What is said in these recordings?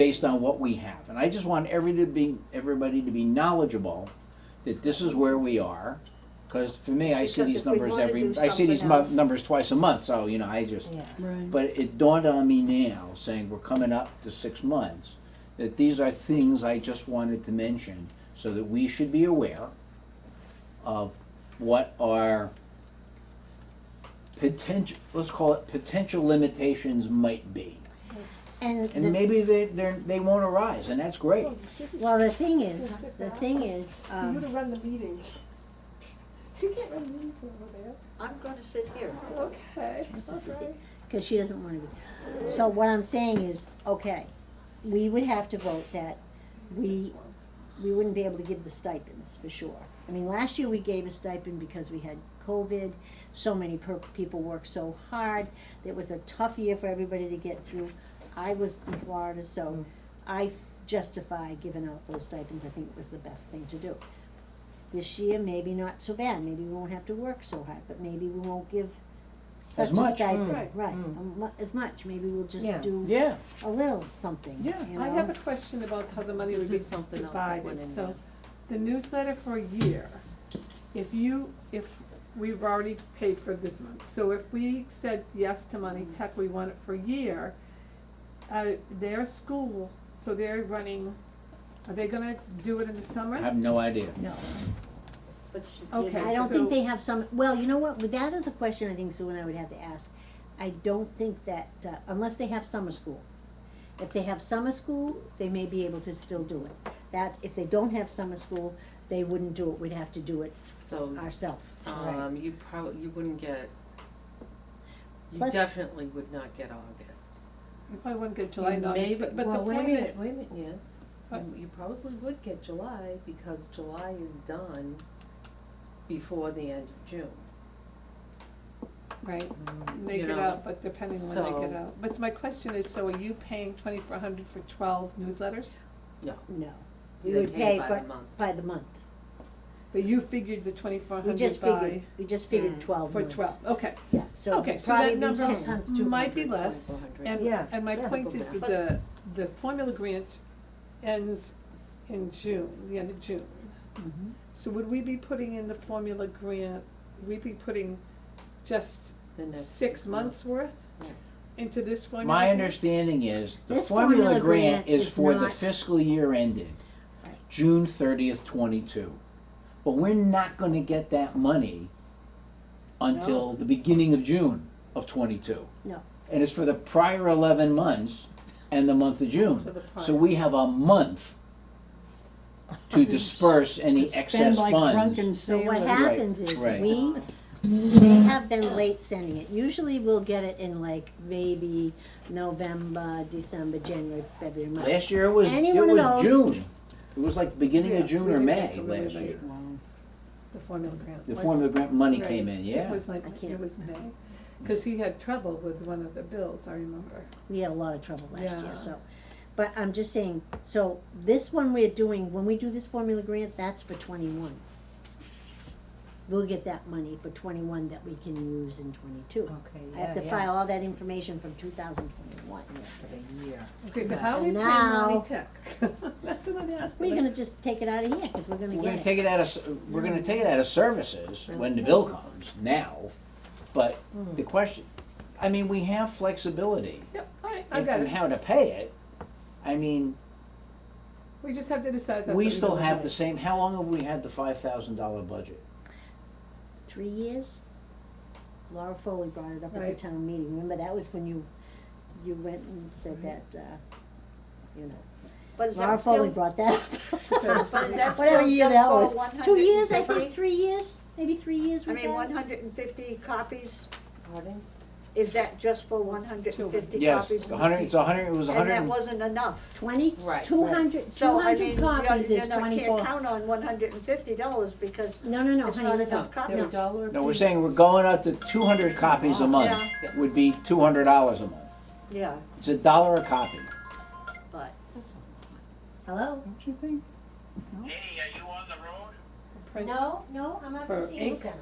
based on what we have. And I just want everybody to be knowledgeable that this is where we are. Because for me, I see Because these if we numbers wanna do I see these something else- numbers twice a month, so, I just. Yeah. Right. But it dawned on me now, saying we're coming up to 6 months, that these are things I just wanted to mention, so that we should be aware of what our potential, let's call it potential limitations might be. And And maybe they won't arise, and that's great. well, the thing is, You would have run the meeting. She can't run the meeting from over I'm gonna sit here. there. Okay, This is the okay. thing, cause she doesn't wanna be. So what I'm saying is, okay, we would have to vote that we wouldn't be able to give the stipends for sure. I mean, last year we gave a stipend because we had COVID, so many people worked so hard, it was a tough year for everybody to get through. I was in Florida, so I justify giving out those stipends, I think it was the best thing to do. This year, maybe not so bad, maybe we won't have to work so hard, but maybe we won't give such a much. stipend, Right. right, as much, maybe we'll just do Yeah, a little something, Yeah. you know? I have a question about how the money This would be is something else that went divided, in so, there. the newsletter for a year, if we've already paid for this month, so if we said yes to Money Tech, we want it for a year, their school, so they're running, are they gonna do it in the summer? I have no idea. No, But Okay. I don't So- think they have some, well, you know what, that is a question I think Sue and I would have to ask. I don't think that, unless they have summer school. If they have summer school, they may be able to still do it. That, if they don't have summer school, they wouldn't do it, we'd have to do it So, ourselves. you wouldn't get, you Plus- definitely would not get August. You probably wouldn't get July and August, Maybe, but the well, point is, wait a minute, Yes, What? you probably would get July, because July is done before the end of June. right, they You get know, out, but depending when they get so- out. But my question is, so are you paying 2,400 for 12 newsletters? No, we They would pay by for, the month. by the month. But you figured the 2,400 We just figured 12 for months. 12, okay. Yeah, so Okay, it'd so probably that be number 10. Times might be 200, less, 2,400. and, and my Yeah, point go is back. that the formula grant ends in June, the end of June. Mhm. So would we be putting in the formula grant, we'd be putting just The next 6 months worth Yeah. into this formula? My grant? understanding is the This formula formula grant grant is is for the not- fiscal year ended Right. June 30th, 22. But we're not gonna get that money until the beginning of June of 22. No. And it's for the prior 11 months and the month of June. For the So prior. we have a month to disperse any excess Spend like funds. drunken So sailors. what happens is, right. they have been late sending it. Usually we'll get it in like maybe November, December, January, February, March. Last year it was Any one of those- June. It was like the beginning of Yes, June we or did May get to really last late. year. The formula grant. The was- formula grant money right. came in, yeah. It was like, I can't- it was May, cause he had trouble with one of the bills, I remember. We had a lot of trouble last Yeah. year, so. But I'm just saying, so this one we're doing, when we do this formula grant, that's for 21. We'll get that money for 21 that we can use in 22. Okay, I have to file all that information from 2021. Okay, so how we And pay now- Money Tech? That's what I'm asking. We're gonna just take it out of here, cause we're gonna We're get gonna it. take it out of, we're gonna take it out of services when the bill comes, now. But the question, I mean, we have flexibility Yep, alright, I in got in it. how to pay it. I mean, We just have to decide if that's what we we're still doing. have the same, how long have we had the $5,000 budget? 3 years. Laura Foley brought it up at Right. the town meeting. Remember, that was when you went and said that, you know. But is Laura that Foley still, brought that So- up. but is that Whatever still year just that for was. 2 years, I 150? think, 3 years, maybe 3 years I with mean, that. 150 copies, Pardon? is that just for 150 Yes, copies? a hundred, it's a hundred, it was a And hundred. that wasn't enough. 20, Right. 200, So, I 200 mean, copies you is know, can't 24. count on $150 because No, no, no, it's honey, not listen. enough No, copies. they're a dollar No, we're apiece. saying we're going up to 200 copies a month, Yeah. would be $200 a month. Yeah, It's $1 a copy. but, Hello? Don't you think? Hey, are you on the road? Print. No, no, I'm at For the senior ink? center.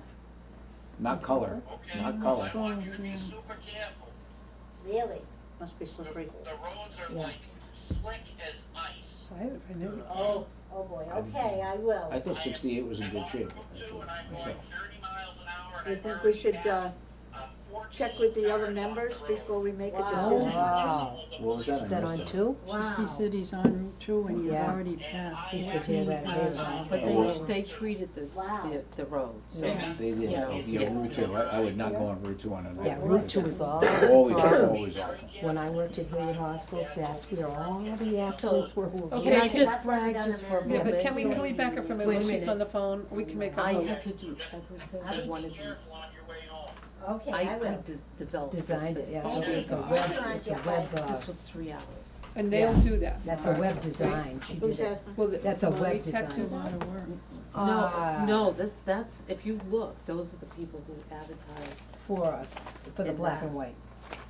Not color, Okay. not color. I want you to be super careful. Really? must be The slippery. roads are Yeah. like slick as ice. I never. Oh boy, okay, I will. I thought 68 was in I'm good on shape. Route 2 and I'm So, going 30 miles an hour and You I think burn we should, gas, 14 check with the other cars off members the road. before we make a Wow. decision? Wow. What was that? I Is that missed on it. two? Wow. He said he's on Route 2 and he's Yeah. already passed Used to 15 hear that cars neighbor. off. But Oh, they, well. they treated this, Wow. the road, so. Yeah, they did. You know, Yeah, Route 2. I would not go on Route 2 on a night. Yeah, like Route this. 2 is always a Always, problem. always awful. When I worked at Hilliard Hospital, that's where all the accidents were. Okay, I can- just brag just for a Yeah, minute. but can we back her for a minute Wait a while she's minute. on the phone? We can make I our vote. had to do every single one of these. Careful on your way home. Okay, I will. developed this Designed thing. it, yeah, Thank you. it's a Thank web, you, it's a Aunt web, This was 3 hours. And they'll Yeah. do that. that's a web design, she Who's did it. that? Will the- That's a will web we tech do design. A lot of work. No, that's, if you look, those are the people who advertise For us, for the In black that. and white,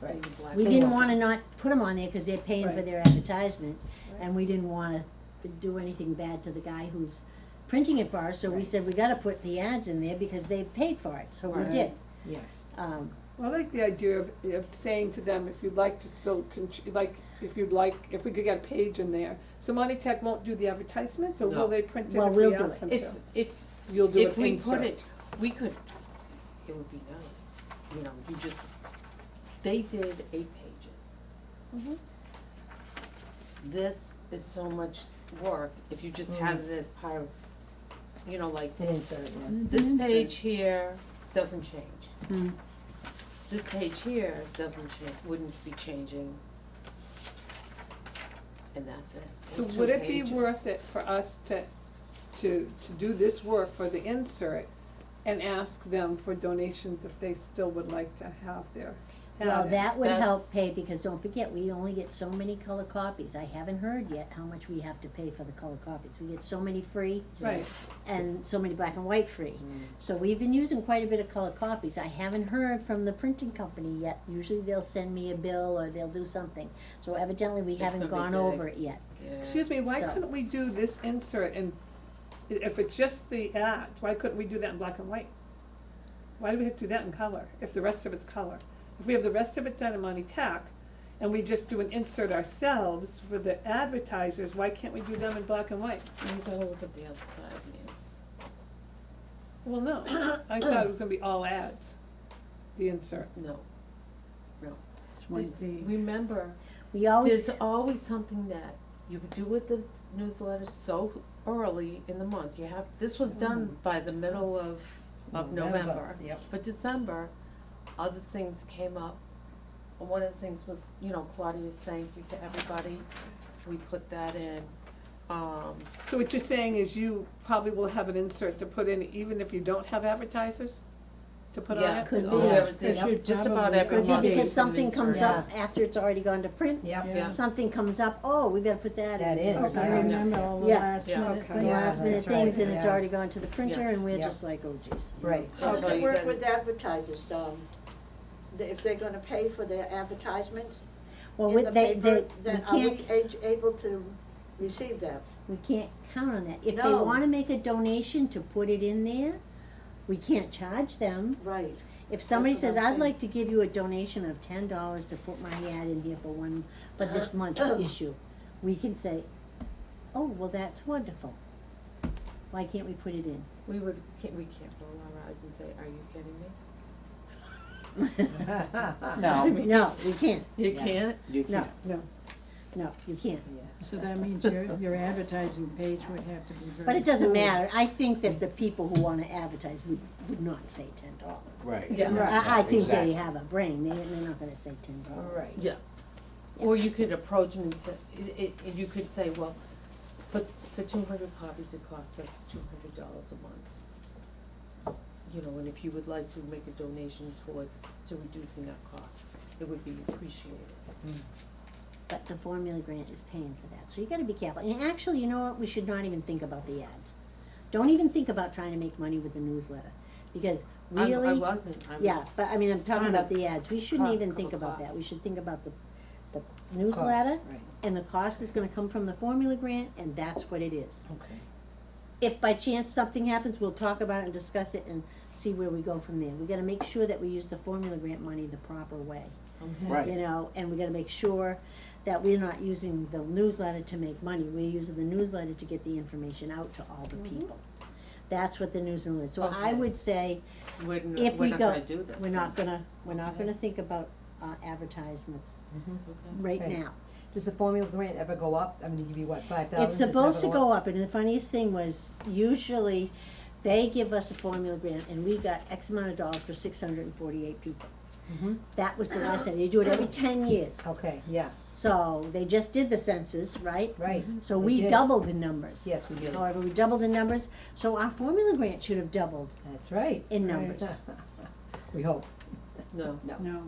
in right. the black. We They didn't want- wanna not put them on there, cause they're paying for Right. their advertisement, and we didn't wanna do anything bad to the guy who's printing it for us, so we Right. said, we gotta put the ads in there because they paid for it, so we Right. did. Yes. I like the idea of saying to them, if you'd like to still, if we could get a page in there. So Monty Tech won't do the advertisements, or No. will they print it Well, if we we'll do ask it. them If, to? if, You'll do if an we put insert. it, we could, it would be nice, you know, you just, they did 8 pages. Mhm. This is so much work, if you just had it as part of, you know, like, An insert, yeah. this page here doesn't change. Hmm. This page here doesn't change, wouldn't be changing. And that's it. So And 2 would it be pages. worth it for us to do this work for the insert and ask them for donations if they still would like to have their Well, ad? that would help That's- pay, because don't forget, we only get so many color copies. I haven't heard yet how much we have to pay for the color copies. We get so many free Right, and so many black and white free. So we've been using quite a bit of color copies. I haven't heard from the printing company yet. Usually they'll send me a bill or they'll do something. So evidently we It's haven't gonna be gone big. over it yet. Yeah. excuse me, why So- couldn't we do this insert and, if it's just the ads, why couldn't we do that in black and white? Why do we have to do that in color, if the rest of it's color? If we have the rest of it done in Monty Tech, and we just do an insert ourselves for the advertisers, why can't we do them in black and white? You gotta look at the other side, Nance. Well, no, I thought it was gonna be all ads, the insert. No. It's one thing. Remember, We always, there's always something that you could do with the newsletter so early in the month. You have, this was done by the middle of November. Yep. But December, other things came up. One of the things was, you know, Claudia's thank you to everybody. We put that in. So what you're saying is you probably will have an insert to put in even if you don't have advertisers to put on Yeah, it? Could oh, be. there's Could just about probably every could month. be because there's an something comes insert. up after it's already gone to print. Yep. Yeah. Something comes up, oh, we better put that That in. in, or I yeah. something. remember all the Yeah. last Yeah. minute Okay. things. The Yeah, last minute that's right, things, and it's yeah. already gone to the printer, Yeah. and we're Yeah. just like, oh geez. Right. How And does so it you work gotta- with advertisers, if they're gonna pay for their advertisements Well, in we, the they, paper, we then are we can't, able to receive that? we can't count on that. If they No. wanna make a donation to put it in there, we can't charge them. Right. If somebody That's what says, I'm I'd saying. like to give you a donation of $10 to put my ad in here for this month's issue, we can say, oh, well, that's wonderful. Why can't we put it in? We can't roll our eyes and say, are you kidding me? No, No, we can't. You Yeah. can't? you No. can't. No. No, you can't. So that means your advertising page would have to be very. But it doesn't full. matter. I think that the people who wanna advertise would not say $10. Right. Yeah. Right. I think they Exactly. have a brain. They're not gonna say $10. Right. Yeah. Or you could approach them and say, you could say, well, but for 200 copies, it costs us $200 a month. You know, and if you would like to make a donation to reducing that cost, it would be appreciated. But the formula grant is paying for that, so you gotta be careful. And actually, you know what, we should not even think about the ads. Don't even think about trying to make money with the newsletter, because I really, wasn't, I was. yeah, but I mean, I'm talking trying about to the ads, we shouldn't cut even a think couple about that, we costs. should think about the newsletter, Cost, right. and the cost is gonna come from the formula grant, and that's what it is. Okay. If by chance something happens, we'll talk about it and discuss it and see where we go from there. We gotta make sure that we use the formula grant money the proper way. Mhm. Right. You know, and we gotta make sure that we're not using the newsletter to make money, we're using the newsletter to get the information out to all the people. That's what the newsletter is, so I Okay. would say, We're not, if we're we not go, gonna do this. we're not then. gonna think about, advertisements Okay. right Okay. now. Does the formula grant ever go up? I mean, they give you what, 5,000? It's supposed to go up, and the funniest thing was, usually, they give us a formula grant, and we got X amount of dollars for 648 people. Mm-hmm. That was the last time, they do it every 10 years, Okay, yeah, so they just did the census, right? right. So They we did. doubled the numbers. Yes, we did. However, we doubled the numbers, so our formula grant should have doubled That's right. in Right. numbers. We hope. No, No. No,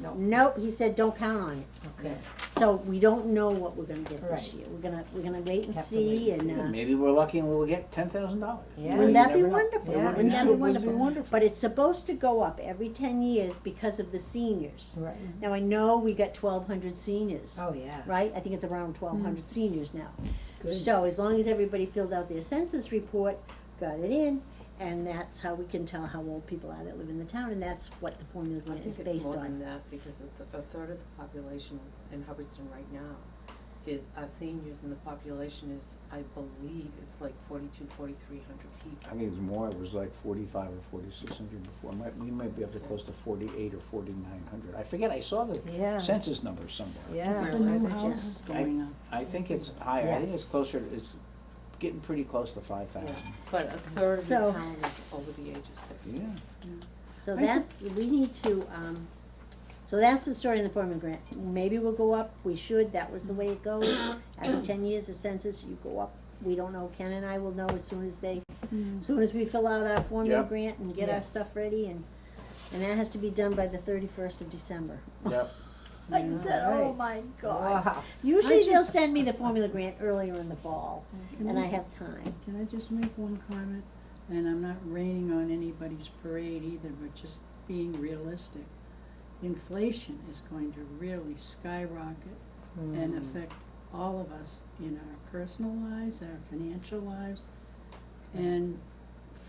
no. Nope, he said, don't count on it. Okay. So we don't know what we're gonna get this Right. year. We're gonna wait and Have to see, wait and and, Maybe we're lucky and we'll get $10,000. Yeah. wouldn't that be You never know. wonderful? Yeah. Wouldn't that be wonderful? wonderful. But it's supposed to go up every 10 years because of the seniors. Right. Now, I know we got 1,200 seniors, Oh, yeah. right? I think it's around 1,200 seniors now. Good. So as long as everybody filled out their census report, got it in, and that's how we can tell how old people are that live in the town, and that's what the formula I grant is think it's based more than on. that, because a third of the population in Hubbardston right now is, seniors, and the population is, I believe, it's like 4,300 people. I think it's more, it was like 45 or 4,600 before, we might be up to close to 48 or 4,900. I forget, I saw the Yeah. census numbers somewhere. Yeah. the Really? new I think, houses going up. I think it's higher, I think it's Yes. closer, it's getting pretty close to 5,000. Yeah, but a third of the So- town is over the age of 60. Yeah. So I think- that's, we need to, so that's the story in the formula grant. Maybe we'll go up, we should, that was the way it goes. After 10 years, the census, you go up. We don't know, Ken and I will know as soon as as soon as we fill out our formula Yep. grant and get our Yes. stuff ready, and that has to be done by the 31st of December. Yep. I said, oh Right. my God. Wow. Usually I they'll just- send me the formula grant earlier in the fall, Can and I I- have time. Can I just make one comment? And I'm not raining on anybody's parade either, but just being realistic. Inflation is going to really skyrocket and affect all of us in our personal lives, our financial lives, and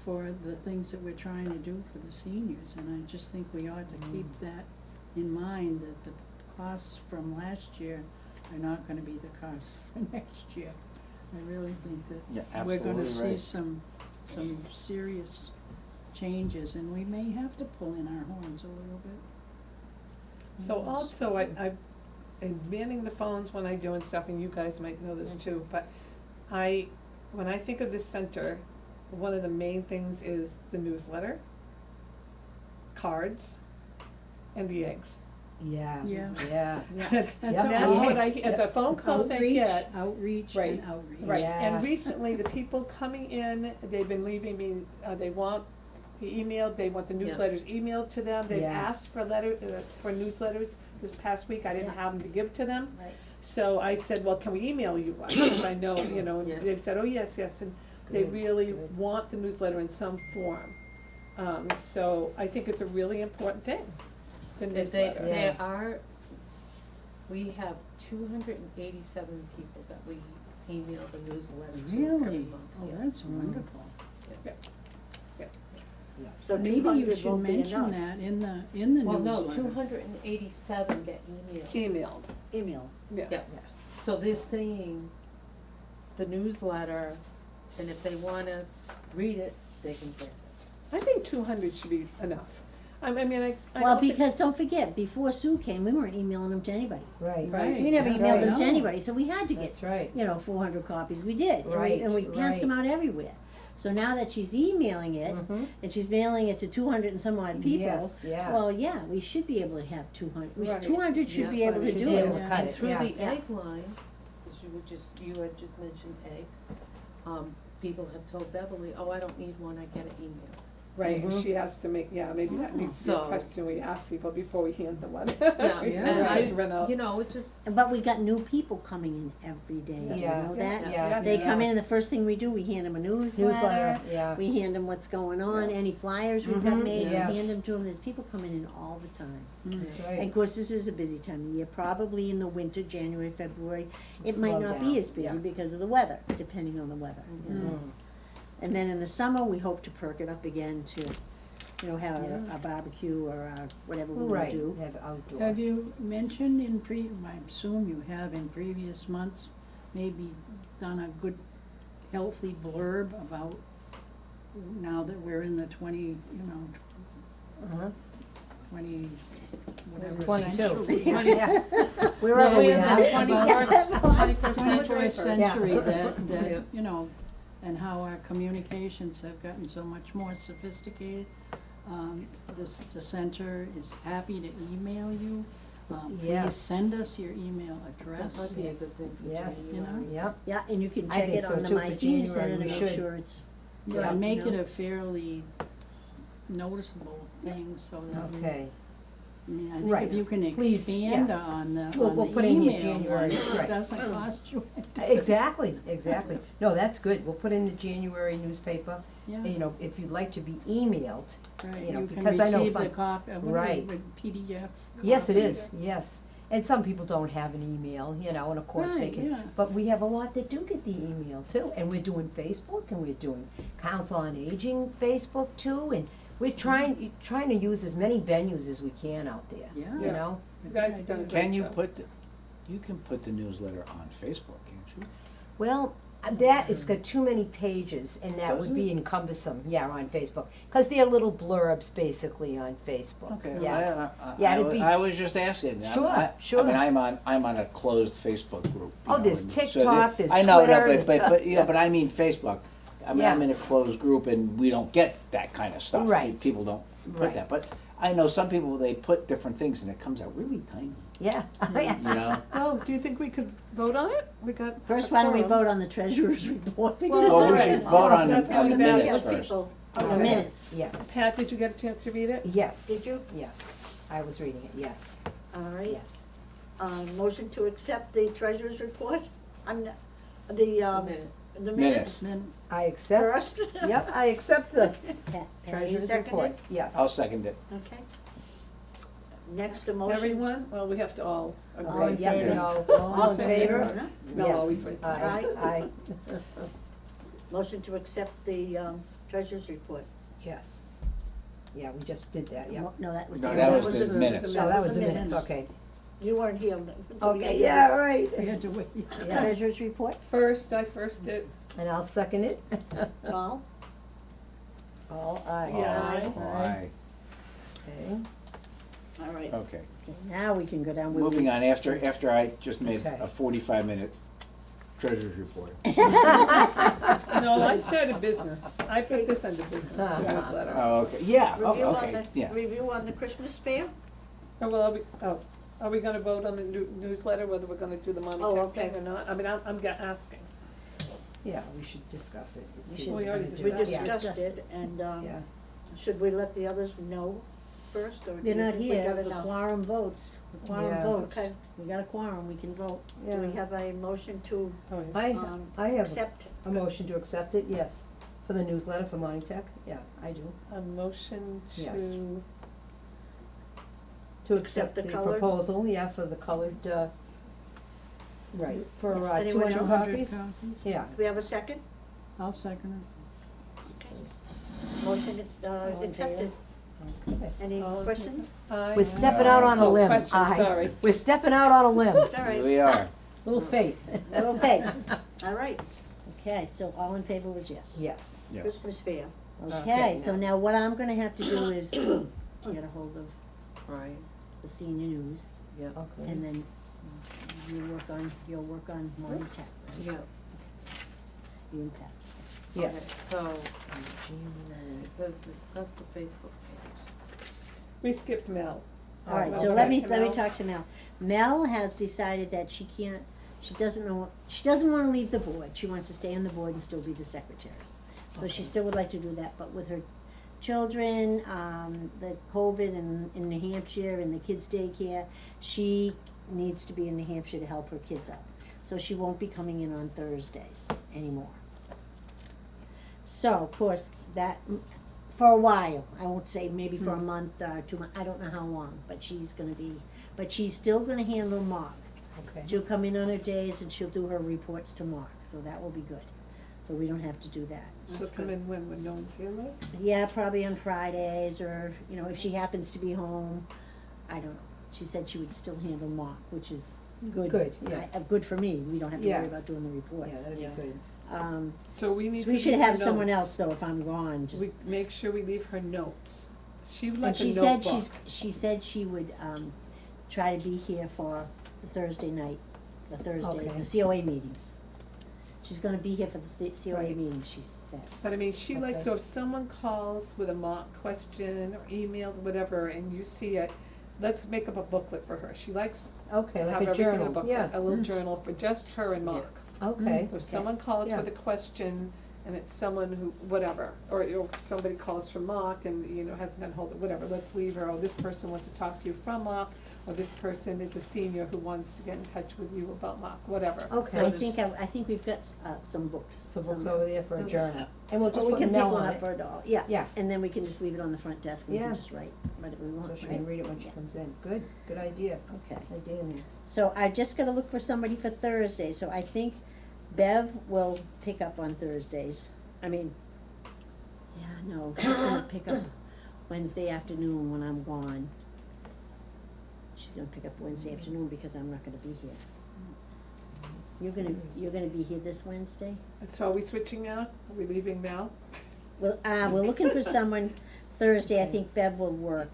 for the things that we're trying to do for the seniors. And I just think we ought to keep that in mind, that the costs from last year are not gonna be the costs for next year. I really think Yeah, that we're gonna see absolutely right. some serious changes, and we may have to pull in our horns a little bit. So also, I've been manning the phones when I do and stuff, and you guys might know this too, but when I think of this center, one of the main things is the newsletter, cards, and the eggs. Yeah. Yeah. Yeah. And That's that's all. what Yes. the phone calls I get. Outreach Right, and outreach. Right, Yeah. and recently, the people coming in, they've been leaving me, they want the email, they want the Yeah. newsletters emailed to them, they've Yeah. asked for for newsletters this past week, I didn't Yeah. have them to give to them. Right. So I said, well, can we email you one, because I know, and Yeah. they've said, oh, yes, and they Good, really good. want the newsletter in some form. So I think it's a really important thing, the That newsletter. there are, we have 287 people that we email the newsletter to every Really? month. Oh, Yeah. that's wonderful. So Maybe you 200 should won't be mention enough. that in the newsletter. Well, no, 287 get emailed. Emailed, Email. yeah. Yeah. So they're saying the newsletter, and if they wanna read it, they can get it. I think 200 should be enough. I mean, I Well, don't think- because don't forget, before Sue came, we weren't emailing them to anybody. Right. Right. We never That's emailed right. them to No. anybody, so we had to get, That's right. 400 copies, we did. Right, And we passed them out everywhere. So now that she's emailing it, Mhm. and she's mailing it to 200 and some odd people, Yes, yeah. well, yeah, we should be able to have 200, Right. 200 should Yeah, be able right. to Should do be it. able to cut And it, through yeah. the Yeah. egg line, 'cause you had just mentioned eggs, people have told Beverly, oh, I don't need one, I get it emailed. Right, and Mhm. she has to make, maybe that needs to be a So- question we ask people before we hand them one. Yeah, We and just run out. you know, it just, But we got new people coming in every day, do you Yeah. know that? Yeah. They come in, and the first thing we do, we hand them a newsletter, Yeah. we hand them what's going on, any flyers we've got Mhm, made, we yes. hand them to them, there's people coming in all the time. That's And right. of course, this is a busy time of year, probably in the winter, January, February, it might Slow not down, be as busy yeah. because of the weather, depending on the weather, you know. Mm. And then in the summer, we hope to perk it up again you know, have a barbecue or whatever we're gonna Right, do. have outdoor. Have you mentioned I assume you have in previous months, maybe done a good healthy blurb about now that we're in the 20, Uh-huh. 20, whatever 22. century. Yeah. Wherever We're we in are. the 21st century. 21st century Yeah. that, and how our communications have gotten so much more sophisticated. The center is happy to email you. Please Yes. send us your email That address. might be a good thing for Yes, January. yep, Yeah, and you can I check think it so on the too, My for Senior January Center to we make should. sure it's, Yeah, Yeah, make you it know. a fairly noticeable thing so that, okay. I mean, I think Right. if you can Please, expand yeah. on the We'll put in your email January, ones, right. it doesn't cost you. Exactly. No, that's good. We'll put in the January newspaper, Yeah, you know, if you'd like to be emailed. right, you know, you can because I know receive the some- copy, Right. PDF. Yes, it copy. is, yes. And some people don't have an email, you know, and of course they Right, can. yeah. But we have a lot that do get the email too, and we're doing Facebook, and we're doing Council on Aging Facebook too, and we're trying to use as many venues as we can out there, Yeah. you know? You guys have done a great Can you job. you can put the newsletter on Facebook, can't you? Well, that has got too many pages, and that Does would be cumbersome, yeah, on Facebook, cause they're little blurbs basically on Facebook, Okay, yeah. I, Yeah, it'd be- I was just asking. Sure, sure. I mean, I'm on a closed Facebook group. you Oh, know, there's and so TikTok, there's I know, Twitter, but yeah. but I mean Facebook. I mean, I'm Yeah. in a closed group and we don't get that kind of stuff. Right. People don't put Right. that, but I know some people, they put different things and it comes out really tiny, Yeah, you know? Well, do you think we could vote on it? We got. first, a why don't we quorum. vote on the treasurer's report? Well, we right. should vote on That's the gonna be bad. minutes get first. people. On the Okay. minutes. yes, Pat, did you get a chance to read it? yes. Did you? Yes, I was reading it, yes, All right. yes. Motion to accept the treasurer's report? The Minutes. the Minutes. minutes Then, I accept, first? yep, I accept the Pat, treasurer's seconded? report, yes. I'll second it. Okay. Next, a motion. Everyone? Well, we have to all agree. All in Yeah, favor? no, All all in favor? Huh? No, Yes, always wait. aye, aye, Motion to accept the treasurer's report. yes. Yeah, we just did that, yeah. No, that was. No, the that minutes. was the minutes. No, that was the The minutes, minutes. okay. You weren't here. Okay, yeah, right. we had to wait. Yes. Treasurer's report? I first did. And I'll second it. Paul? All aye. Yeah. Aye. Okay. All right. Okay, Okay, now we can go down. where we- moving on, after I just made Okay. a 45-minute treasurer's report. No, I started business. I put this under business newsletter. Oh, okay, yeah, Review on okay, the, yeah. review on the Christmas fair? Oh, well, are we gonna vote on the newsletter, whether we're gonna do the Monty Oh, Tech okay. thing or not? I mean, I'm asking. Yeah, we should discuss it. and We see should- what We we're already gonna did do. We that. Yeah. discussed it, and, Yeah. should we let the others know first, or do They're you not think we here, got the enough? quorum votes, the quorum Yeah. votes. Okay. We got a quorum, we can vote. Do we have a motion to, Oh, yeah. I have accept? a motion to accept it, yes. For the newsletter for Monty Tech, yeah, I do. A motion Yes. to, To Accept accept the the colored? proposal, yeah, for the colored, right, for Anyone 200 else? copies? Yeah. Do we have a second? I'll second Motion is, accepted. Okay. Any All in questions? aye. We're stepping out on a Oh, limb, question, aye. sorry. We're stepping out on a limb, All Here right, we are. little faith. Little faith. all right, it. Okay, so all in favor was yes. Yes. Yeah. Christmas fair. Okay, Okay, so now what I'm gonna have to do is get a hold of Right, the senior news, yeah, Okay. and then you'll work on Monty Tech, right? yeah. You and Pat. Yes. Okay, so, it says discuss the Facebook page. We skipped Mel. All right, Well, so back let me to let me Mel. talk to Mel. Mel has decided that she doesn't wanna leave the board. She wants to stay on the board and still be the secretary. So she still would like to do that, but with her children, the COVID in New Hampshire and the kids' daycare, she needs to be in New Hampshire to help her kids out. So she won't be coming in on Thursdays anymore. So, of course, that, for a while, I won't say maybe for a month, 2 months, I don't know how long, but she's still gonna handle Mark. Okay. She'll come in on her days and she'll do her reports to Mark, so that will be good. so we don't have to do that. She'll come in when no one's here, like? Yeah, probably on Fridays, or, you know, if she happens to be home, I don't know. She said she would still handle mock, which is good. Good, yeah. Good for me, we don't have to Yeah. worry about doing the Yeah, reports. that'd be good. So we need So to we should leave her have someone notes. else though if I'm gone, just, We make sure we leave her notes. She would and like a she said notebook. she said she would, try to be here for the Thursday night, the Thursday, Okay. the COA meetings. She's gonna be here for the COA Right. meetings, she says. But I mean, she likes, Okay. so if someone calls with a mock question or email, whatever, and you see it, let's make up a booklet for her. She likes Okay, to have like a everything in a journal, booklet, yeah, a little journal for just her and mock. okay. So if someone calls Yeah. with a question and it's someone who, whatever, or somebody calls from mock and, you know, hasn't gotten hold of, whatever, let's leave her, oh, this person wants to talk to you from mock, or this person is a senior who wants to get in touch with you about mock, whatever. Okay. So I there's- think we've got, some books. Some books somewhere. over there for a Does- journal, and we'll Or just we put can pick Mel one on up it, for a dollar, yeah. Yeah. And then we can just leave it on the front desk and we Yeah. can just write whatever we want, so she right? can read it when she comes in. Good idea, Okay. idea, Nancy. So I just gotta look for somebody for Thursday, so I think Bev will pick up on Thursdays. I mean, yeah, no, she's gonna pick up Wednesday afternoon when I'm gone. She's gonna pick up Wednesday afternoon because I'm not gonna be here. You're gonna be here this Wednesday? So are we switching now? Are we leaving now? Well, we're looking for someone Thursday, I think Bev will work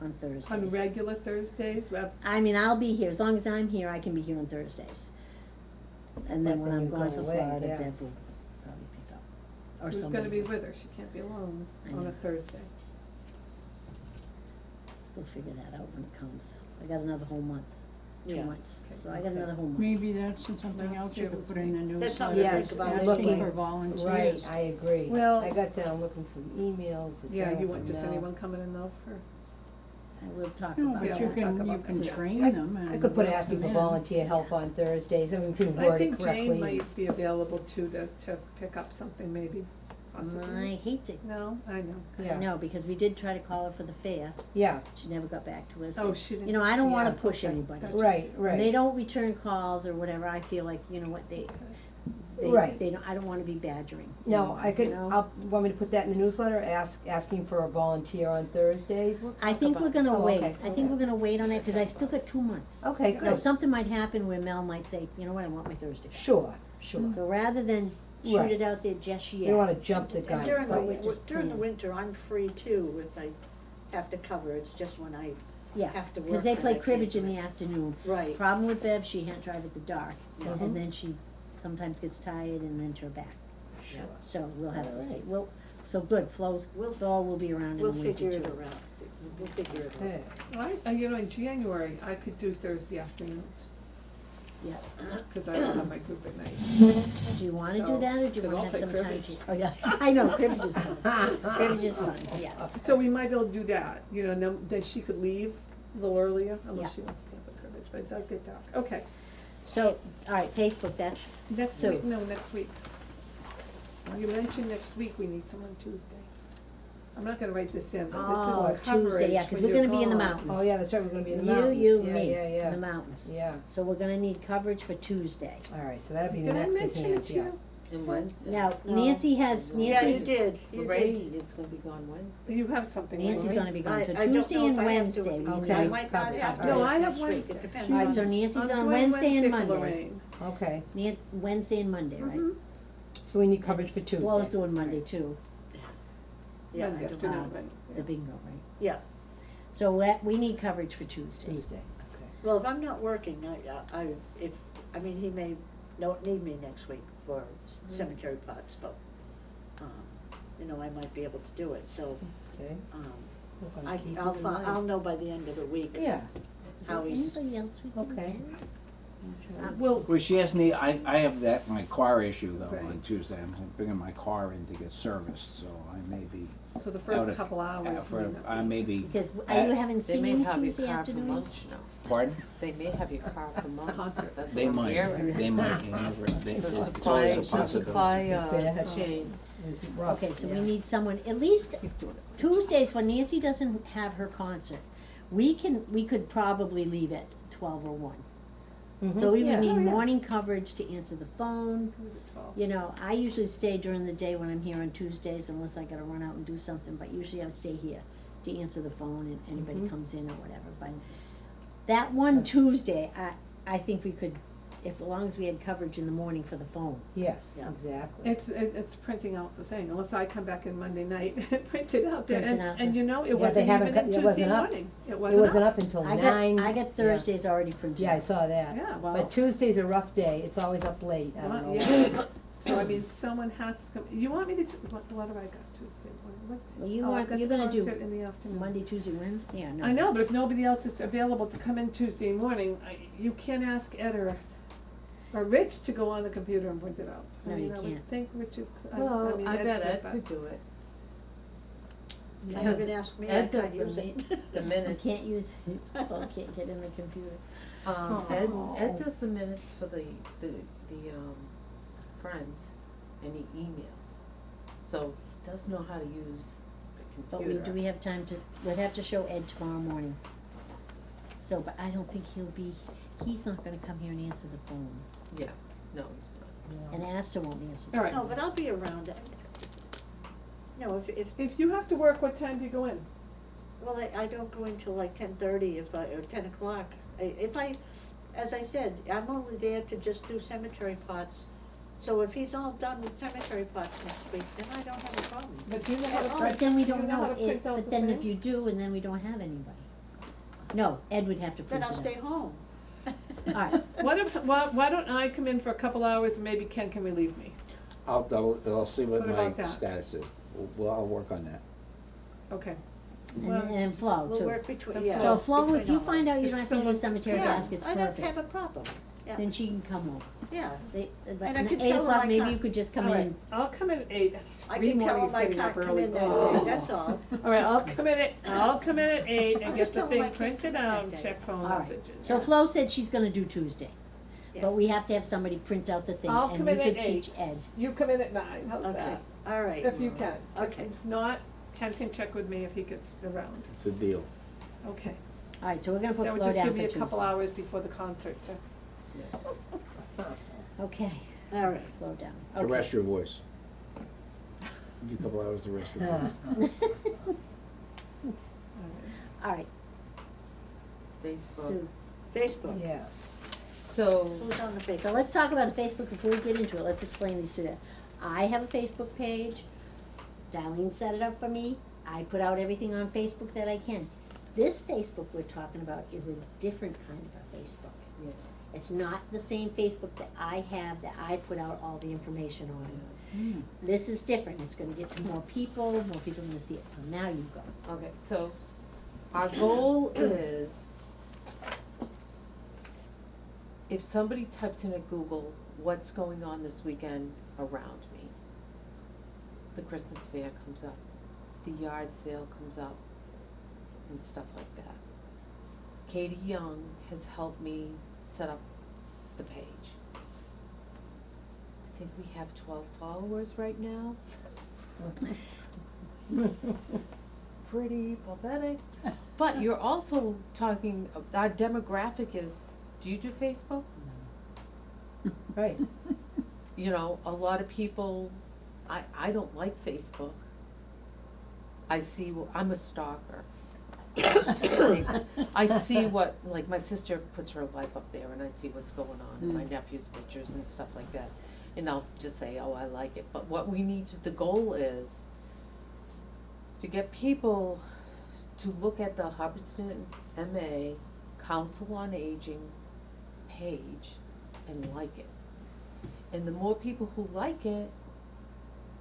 on Thursday. On regular Thursdays, we have, I mean, I'll be here, as long as I'm here, I can be here on Thursdays. And then But when then I'm you gone go for away, Florida, yeah. Bev will probably pick up, or who's somebody. gonna be with her? She can't be alone I on know. a Thursday. We'll figure that out when it comes. I got another whole month, 2 Yeah. months, Okay. so I got Okay. another whole month. Maybe that's something That's else you good. could put in the That's something newsletter, to Yes, think about. asking looking- for volunteers. Right, I agree. Well- I got down looking for emails, a Yeah, journal you want from just Mel. anyone coming in though for? I will talk No, about but Yeah, that. you we'll talk can, you about can that. train I- them and. I could put let asking for them in. volunteer help on Thursdays, I mean, we can I word it think correctly. Jane might be available too to pick up something maybe, I possibly. hate to, No, I know. Yeah. I know, because we did try to call her for the fair, Yeah, she never got back to us. Oh, she didn't. You know, I don't wanna yeah, push okay, anybody. gotcha. right, When they right, don't return calls or whatever, I feel like, you know what, they, Right. they don't, I don't wanna be badgering. no, anyone, I could, you know? want me to put that in the newsletter, asking for a volunteer on Thursdays? We'll I talk think about we're gonna Oh, wait, okay, I think okay. we're gonna wait on that, cause I still got 2 months. Okay, Now, good, something might happen where Mel might say, you know what, I want my Thursday back. sure, sure. So rather than shoot Right. it out there just You don't yet, wanna jump the And gun. during but we're the, just during the planning. winter, I'm free too, if I have to cover, it's just when I yeah, have to work. cause they that play I can't cribbage do in it. the afternoon. Right, Problem with Bev, she can't drive at the dark, Mhm. and then she sometimes gets tired and then to her back. Sure. So we'll have to see, Alright. so good, Flo will be around in the we'll winter too. figure it around, we'll figure it out. Okay, You know, in January, I could do Thursday afternoons, Yeah, cause I don't have my group at night. do you wanna So, do that, or do you then wanna I'll have play some time cribbage. to, oh yeah, I know, cribbage is fun, cribbage is fun, yes. So we might be able to do that, you know, and then she could leave a little earlier, Yeah. unless she wants to have the cribbage, but it does get dark. Okay, So, alright, Facebook, that's next Sue. week, no, next week. You mentioned next week we need someone Tuesday. I'm not gonna write this in, but Oh, this is coverage Tuesday, yeah, 'cause when we're you're gonna be in the gone. mountains. oh yeah, that's right, we're gonna be in the you, mountains, you, yeah, me, yeah, yeah. in the mountains. Yeah, So we're gonna need coverage for Tuesday. alright, so that'd be the Did I next at mention hand, it to yeah. you? And Wednesday. Now, No. Nancy has, Yeah, you Nancy, did, you did. Lorraine is gonna be gone Wednesday. You have something, Nancy's Lorraine? gonna be gone, so I don't Tuesday know and if I have to. Wednesday, we Okay. I need might not coverage. have to. No, I have next week, Wednesday. it depends Alright, on- so Nancy's I'm on doing Wednesday and for Monday. Lorraine. Okay, Wednesday and Monday, right? Mhm. so we need coverage for Tuesday. Flo's doing Monday too, Yeah, Monday I don't afternoon, know. right? the bingo, right? Yeah, So we need coverage for Tuesday. Tuesday, okay. well, if I'm not working, I mean, he may don't need me next week for cemetery plots, but, you know, I might be able to do it, so, Okay, we're gonna keep it I'll in mind. I'll know by the end of the week. Yeah, Is How there he's- anybody else we can Okay. ask? Well, Well, she asked me, I have my car issue though Right. on Tuesday, I'm bringing my car in to get serviced, so I may be so the out first of- couple hours. out for, may not I be- may be, Because, are you having They may singing have your Tuesday car for afternoon? lunch now. pardon? They may have your car for lunch. Concert. That's They what I'm might, hearing. they might, you never, they, The it's supply, always a the possibility. supply, It's bad. chain. it's rough, Okay, so we yeah. need someone, at least He's doing it. Tuesdays, when Nancy doesn't have her concert, we could probably leave at 12 or 1. So we Yeah. would need Oh, yeah. morning coverage to answer the phone. Leave it 12. You know, I usually stay during the day when I'm here on Tuesdays unless I gotta run out and do something, but usually I stay here to answer the phone and anybody Mhm. comes in or whatever, but that one Tuesday, I think we could, if, as long as we had coverage in the morning for the phone. Yes, Yeah. exactly. It's printing out the thing, unless I come back in Monday night and print it out there, Print it and, out and there. you know, Yeah, it they wasn't haven't even cut- in it Tuesday wasn't up. morning, it It wasn't wasn't up. up until I 9. got Thursdays already printed. Yeah, I saw that. Yeah, well. But Tuesday's a rough day, it's always up late, I don't know. Yeah, so I mean, someone has to come, you want me to, what have I got Tuesday morning? What day? Well, you Oh, I've want, got you're the gonna do concert in the afternoon. Monday, Tuesday, Wednesday, yeah, no. I know, but if nobody else is available to come in Tuesday morning, you can't ask Ed or Rich to go on the computer and print it out. No, I mean, you I would can't. think Richard, Well, mean, I bet could, Ed but- could do it. You Because can ask me, I Ed can't does the use it. the You minutes. can't use, phone can't get in the computer. Ed Oh. does the minutes for the friends, and he emails, so he does know how to use the But computer. do we have time to, we'd have to show Ed tomorrow morning. So, but I don't think he's not gonna come here and answer the phone, Yeah, no, he's not. and Asta won't answer the All phone. right. No, but I'll be around. No, if, If you have to work, what time do you go in? well, I don't go until like 10:30 or 10 o'clock. As I said, I'm only there to just do cemetery plots. So if he's all done with cemetery plots next week, then I don't have a problem. But do you know how to Oh, But print, then we do you don't know how know, to print out but the then if thing? you do, and then we don't have anybody. No, Ed would have to Then print I'll it stay out. home. Alright. Why don't I come in for a couple hours and maybe Ken can relieve me? I'll see what What my about that? status is. Well, I'll work on that. Okay. And Flo We'll too. work between, And yeah. So Flo, if between you all find of us. out you If don't have to do someone- the cemetery Yeah, baskets, I don't have perfect, a problem, yeah, then she can come over. yeah. But And I at can 8 tell her o'clock, I maybe can't- you could just come All in right, and, I'll come in at 8. It's I 3 can tell mornings him I getting up can't come early. in that Oh. day, that's all. All right, I'll come in at 8 I'll and just get the tell him I thing can't printed come in out that and day. check phone alright. messages. So Flo said she's gonna do Tuesday. Yeah. But we have to have somebody print out the thing, I'll and come you in could at teach 8. Ed. You come in at 9, how's Okay, that? all right. If you can. Okay. If not, Ken can check with me if he gets around. It's a deal. Okay. Alright, so we're gonna put That would Flo just down give for me a Tuesday. couple hours before the concert to. Okay, All right. Flo down, To okay. rest your voice. Give you a couple hours to rest your voice. Alright, Facebook. Sue, Facebook, Yes. So, who's on the Facebook? so let's talk about the Facebook before we get into it, let's explain these two. I have a Facebook page, Darlene set it up for me, I put out everything on Facebook that I can. This Facebook we're talking about is a different kind of a Facebook. yeah, It's not the same Facebook that I have, that I put out all the information on. This is different, it's gonna get to more people are gonna see it, so now you go. okay, so our goal is, if somebody types in at Google, what's going on this weekend around me? The Christmas fair comes up, the yard sale comes up, and stuff like that. Katie Young has helped me set up the page. I think we have 12 followers right now. Pretty pathetic. But you're also talking, our demographic is, do you do Facebook? Right. You know, a lot of people, I don't like Facebook. I see, I'm a stalker. I see what, like, my sister puts her life up there and I see what's going on, and my nephew's pictures and stuff like that. And I'll just say, oh, I like it, but what we need the goal is to get people to look at the Hubbardston MA Council on Aging page and like it. And the more people who like it,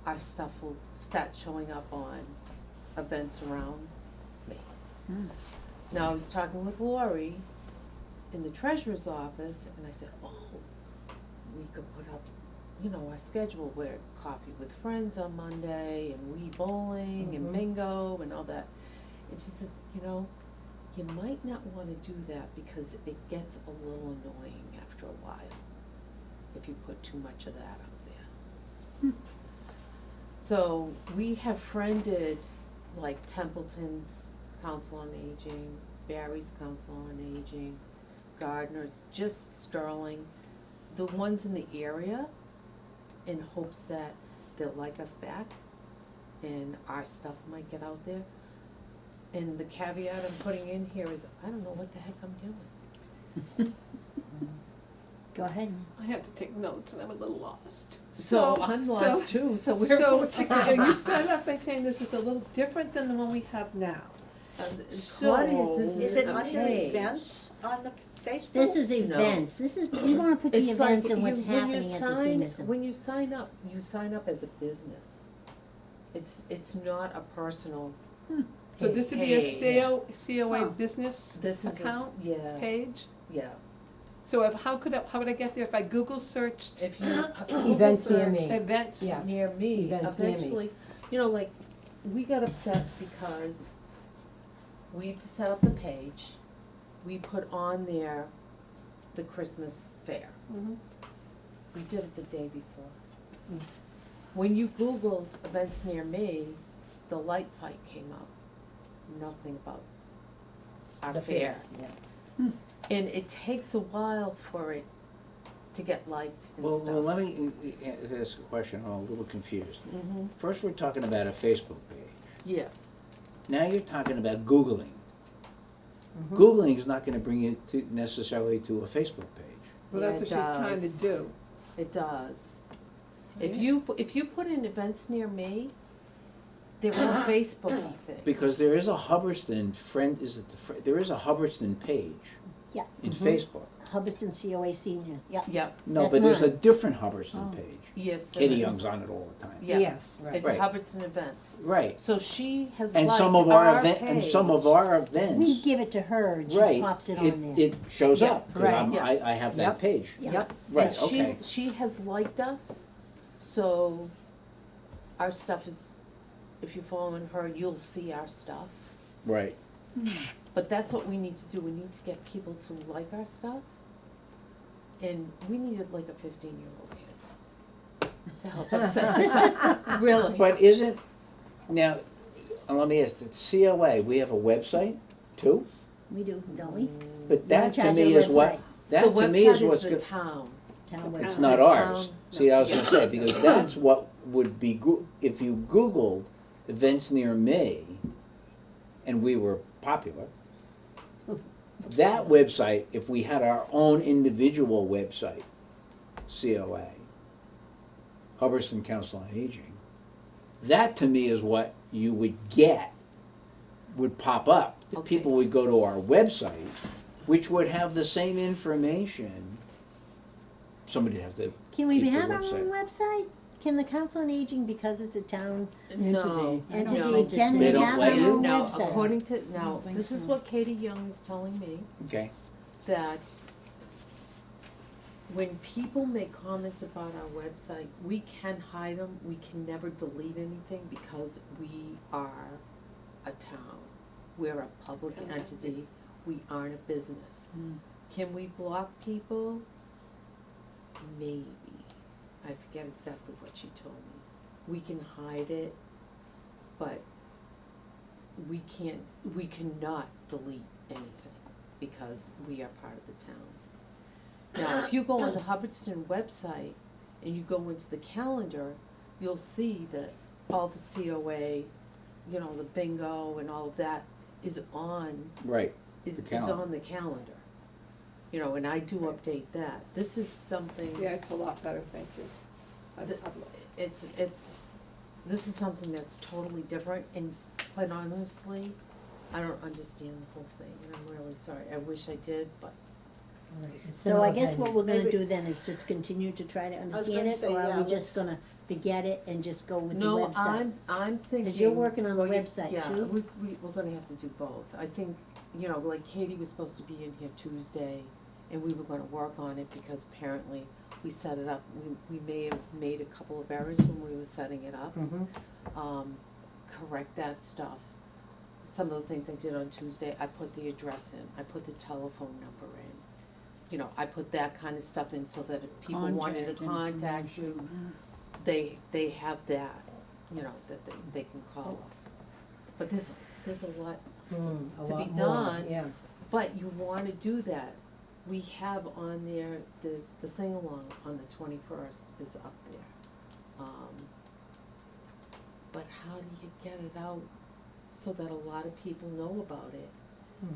our stuff will start showing up on events around me. Now, I was talking with Lori in the treasurer's office, and I said, oh, we could put up, you know, our schedule where coffee with friends on Monday, and Wii bowling, and bingo, and all that. And she says, you know, you might not wanna do that because it gets a little annoying after a while if you put too much of that out there. So we have friended like Templeton's Council on Aging, Barry's Council on Aging, Gardner, just Sterling, the ones in the area, in hopes that they'll like us back and our stuff might get out there. And the caveat I'm putting in here is, I don't know what the heck I'm doing. Go ahead. I had to take notes and I'm a little lost. So I'm lost too, so we're So, both together. you started off by saying this is a little different than the one we have now. Claudia's Is it a under page. events on the Facebook? This is events, we wanna put the It's like events and what's you- when you happening at the sign- senior center. When you sign up as a business. It's not a personal So this would be a page. COA Huh. business This is, account yeah, page? yeah. So how would I get there if I Google searched If you Events near Google me. search Oh, events? Yeah. near me, Events near me. eventually, you know, like, we got upset because we set up the page, we put on there the Christmas fair. Mhm. We did it the day before. When you Googled events near me, the light fight came up, nothing about our The fair. Yeah. And it takes a while for it to get liked and Well, stuff. let me ask a question, I'm a little confused. Mm-hmm, First, we're talking about a Facebook page. yes. Now you're talking about Googling. Mhm. Googling is not gonna bring you to, necessarily to a Facebook page. Well, Yeah, that's what it she's trying to does. do. It does. Right. If you put in events near me, they're a Facebooky thing. Because there is a Hubbardston there is a Hubbardston page Yeah. in Mhm. Facebook. Hubbardston COA seniors, yeah. Yep, No, That's but there's a mine. different Hubbardston Oh. page. yes, there Katie is. Young's on it all the time. Yeah, Yes, right. it's Right. Hubbardston Events. Right. So she has And liked some of our our and some of page. our events. We give it to her and she Right. pops it on there. It shows Yeah, up, 'cause right. I'm- Yeah. I have that Yep. page. Yeah. Yep, Right, and okay. she has liked us, so our stuff is, if you're following her, you'll see our stuff. Right. But that's what we need to do, we need to get people to like our stuff. And we needed like a 15-year-old kid to help us set this up, really. But isn't, now, let me ask, it's COA, we have a website too? We do, don't we? But We're that in to charge me of is what, website. that to me is what's The good. website is the town. Town It's website. not The ours. town- See, I was no. gonna say, because that's what would be if you Googled events near me, and we were popular, that website, if we had our own individual website, COA, Hubbardston Council on Aging, that to me is what you would get, would pop up. The Okay. people would go to our website, which would have the same information. Somebody would have to Can we keep the have our own website? Can the Council on Aging, because it's a town No, entity, no. can They we don't have let our you? own No, website? according to, I no, don't think this is so. what Katie Young is telling me, Okay. that when people make comments about our website, we can hide them, we can never delete anything because we are a town. We're a public entity, we aren't a business. Mm. Can we block people? Maybe. I forget exactly what she told me. We can hide it, but we cannot delete anything because we are part of the town. Now, if you go on the Hubbardston website and you go into the calendar, you'll see that all the COA, you know, the bingo and all of that is on, Right. is The calendar. on the calendar. You know, and I do update that. This is something. Yeah, it's a lot better, thank you. The- It's, this is something that's totally different, and quite honestly, I don't understand the whole thing, and I'm really sorry, I wish I did, but So I guess what we're gonna Maybe- do then is just continue to try to gonna understand it, say, or yeah, are we just let's- gonna forget it and just go with the no, website? I'm thinking. Cause you're working on the well, website yeah, too? we're gonna have to do both, I think, you know, like Katie was supposed to be in here Tuesday, and we were gonna work on it because apparently we set it up, we may have made a couple of errors when we were setting it up. Mm-hmm. Correct that stuff. Some of the things I did on Tuesday, I put the address in, I put the telephone number in. You know, I put that kind of stuff in so that if people wanted to contact you, they have that, you know, that they can call us. But there's a lot, A To be lot more, done. yeah. but you wanna do that we have on there, the sing-along on the 21st is up there. But how do you get it out so that a lot of people know about it?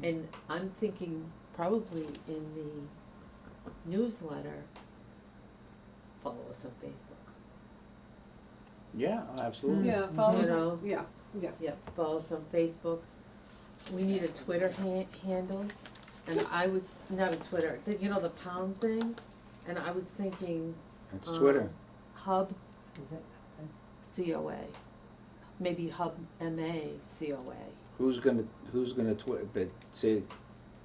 And I'm thinking probably in the newsletter, follow us on Facebook. Yeah, absolutely. Yeah, follow, You know. yeah, yeah. Yep, follow us on Facebook. We need a Twitter handle, and I was, not a Twitter, you know, the pound thing? And I was thinking, It's Twitter. Hub Is it? COA, maybe Hub MA COA. Who's gonna Twitter, but see,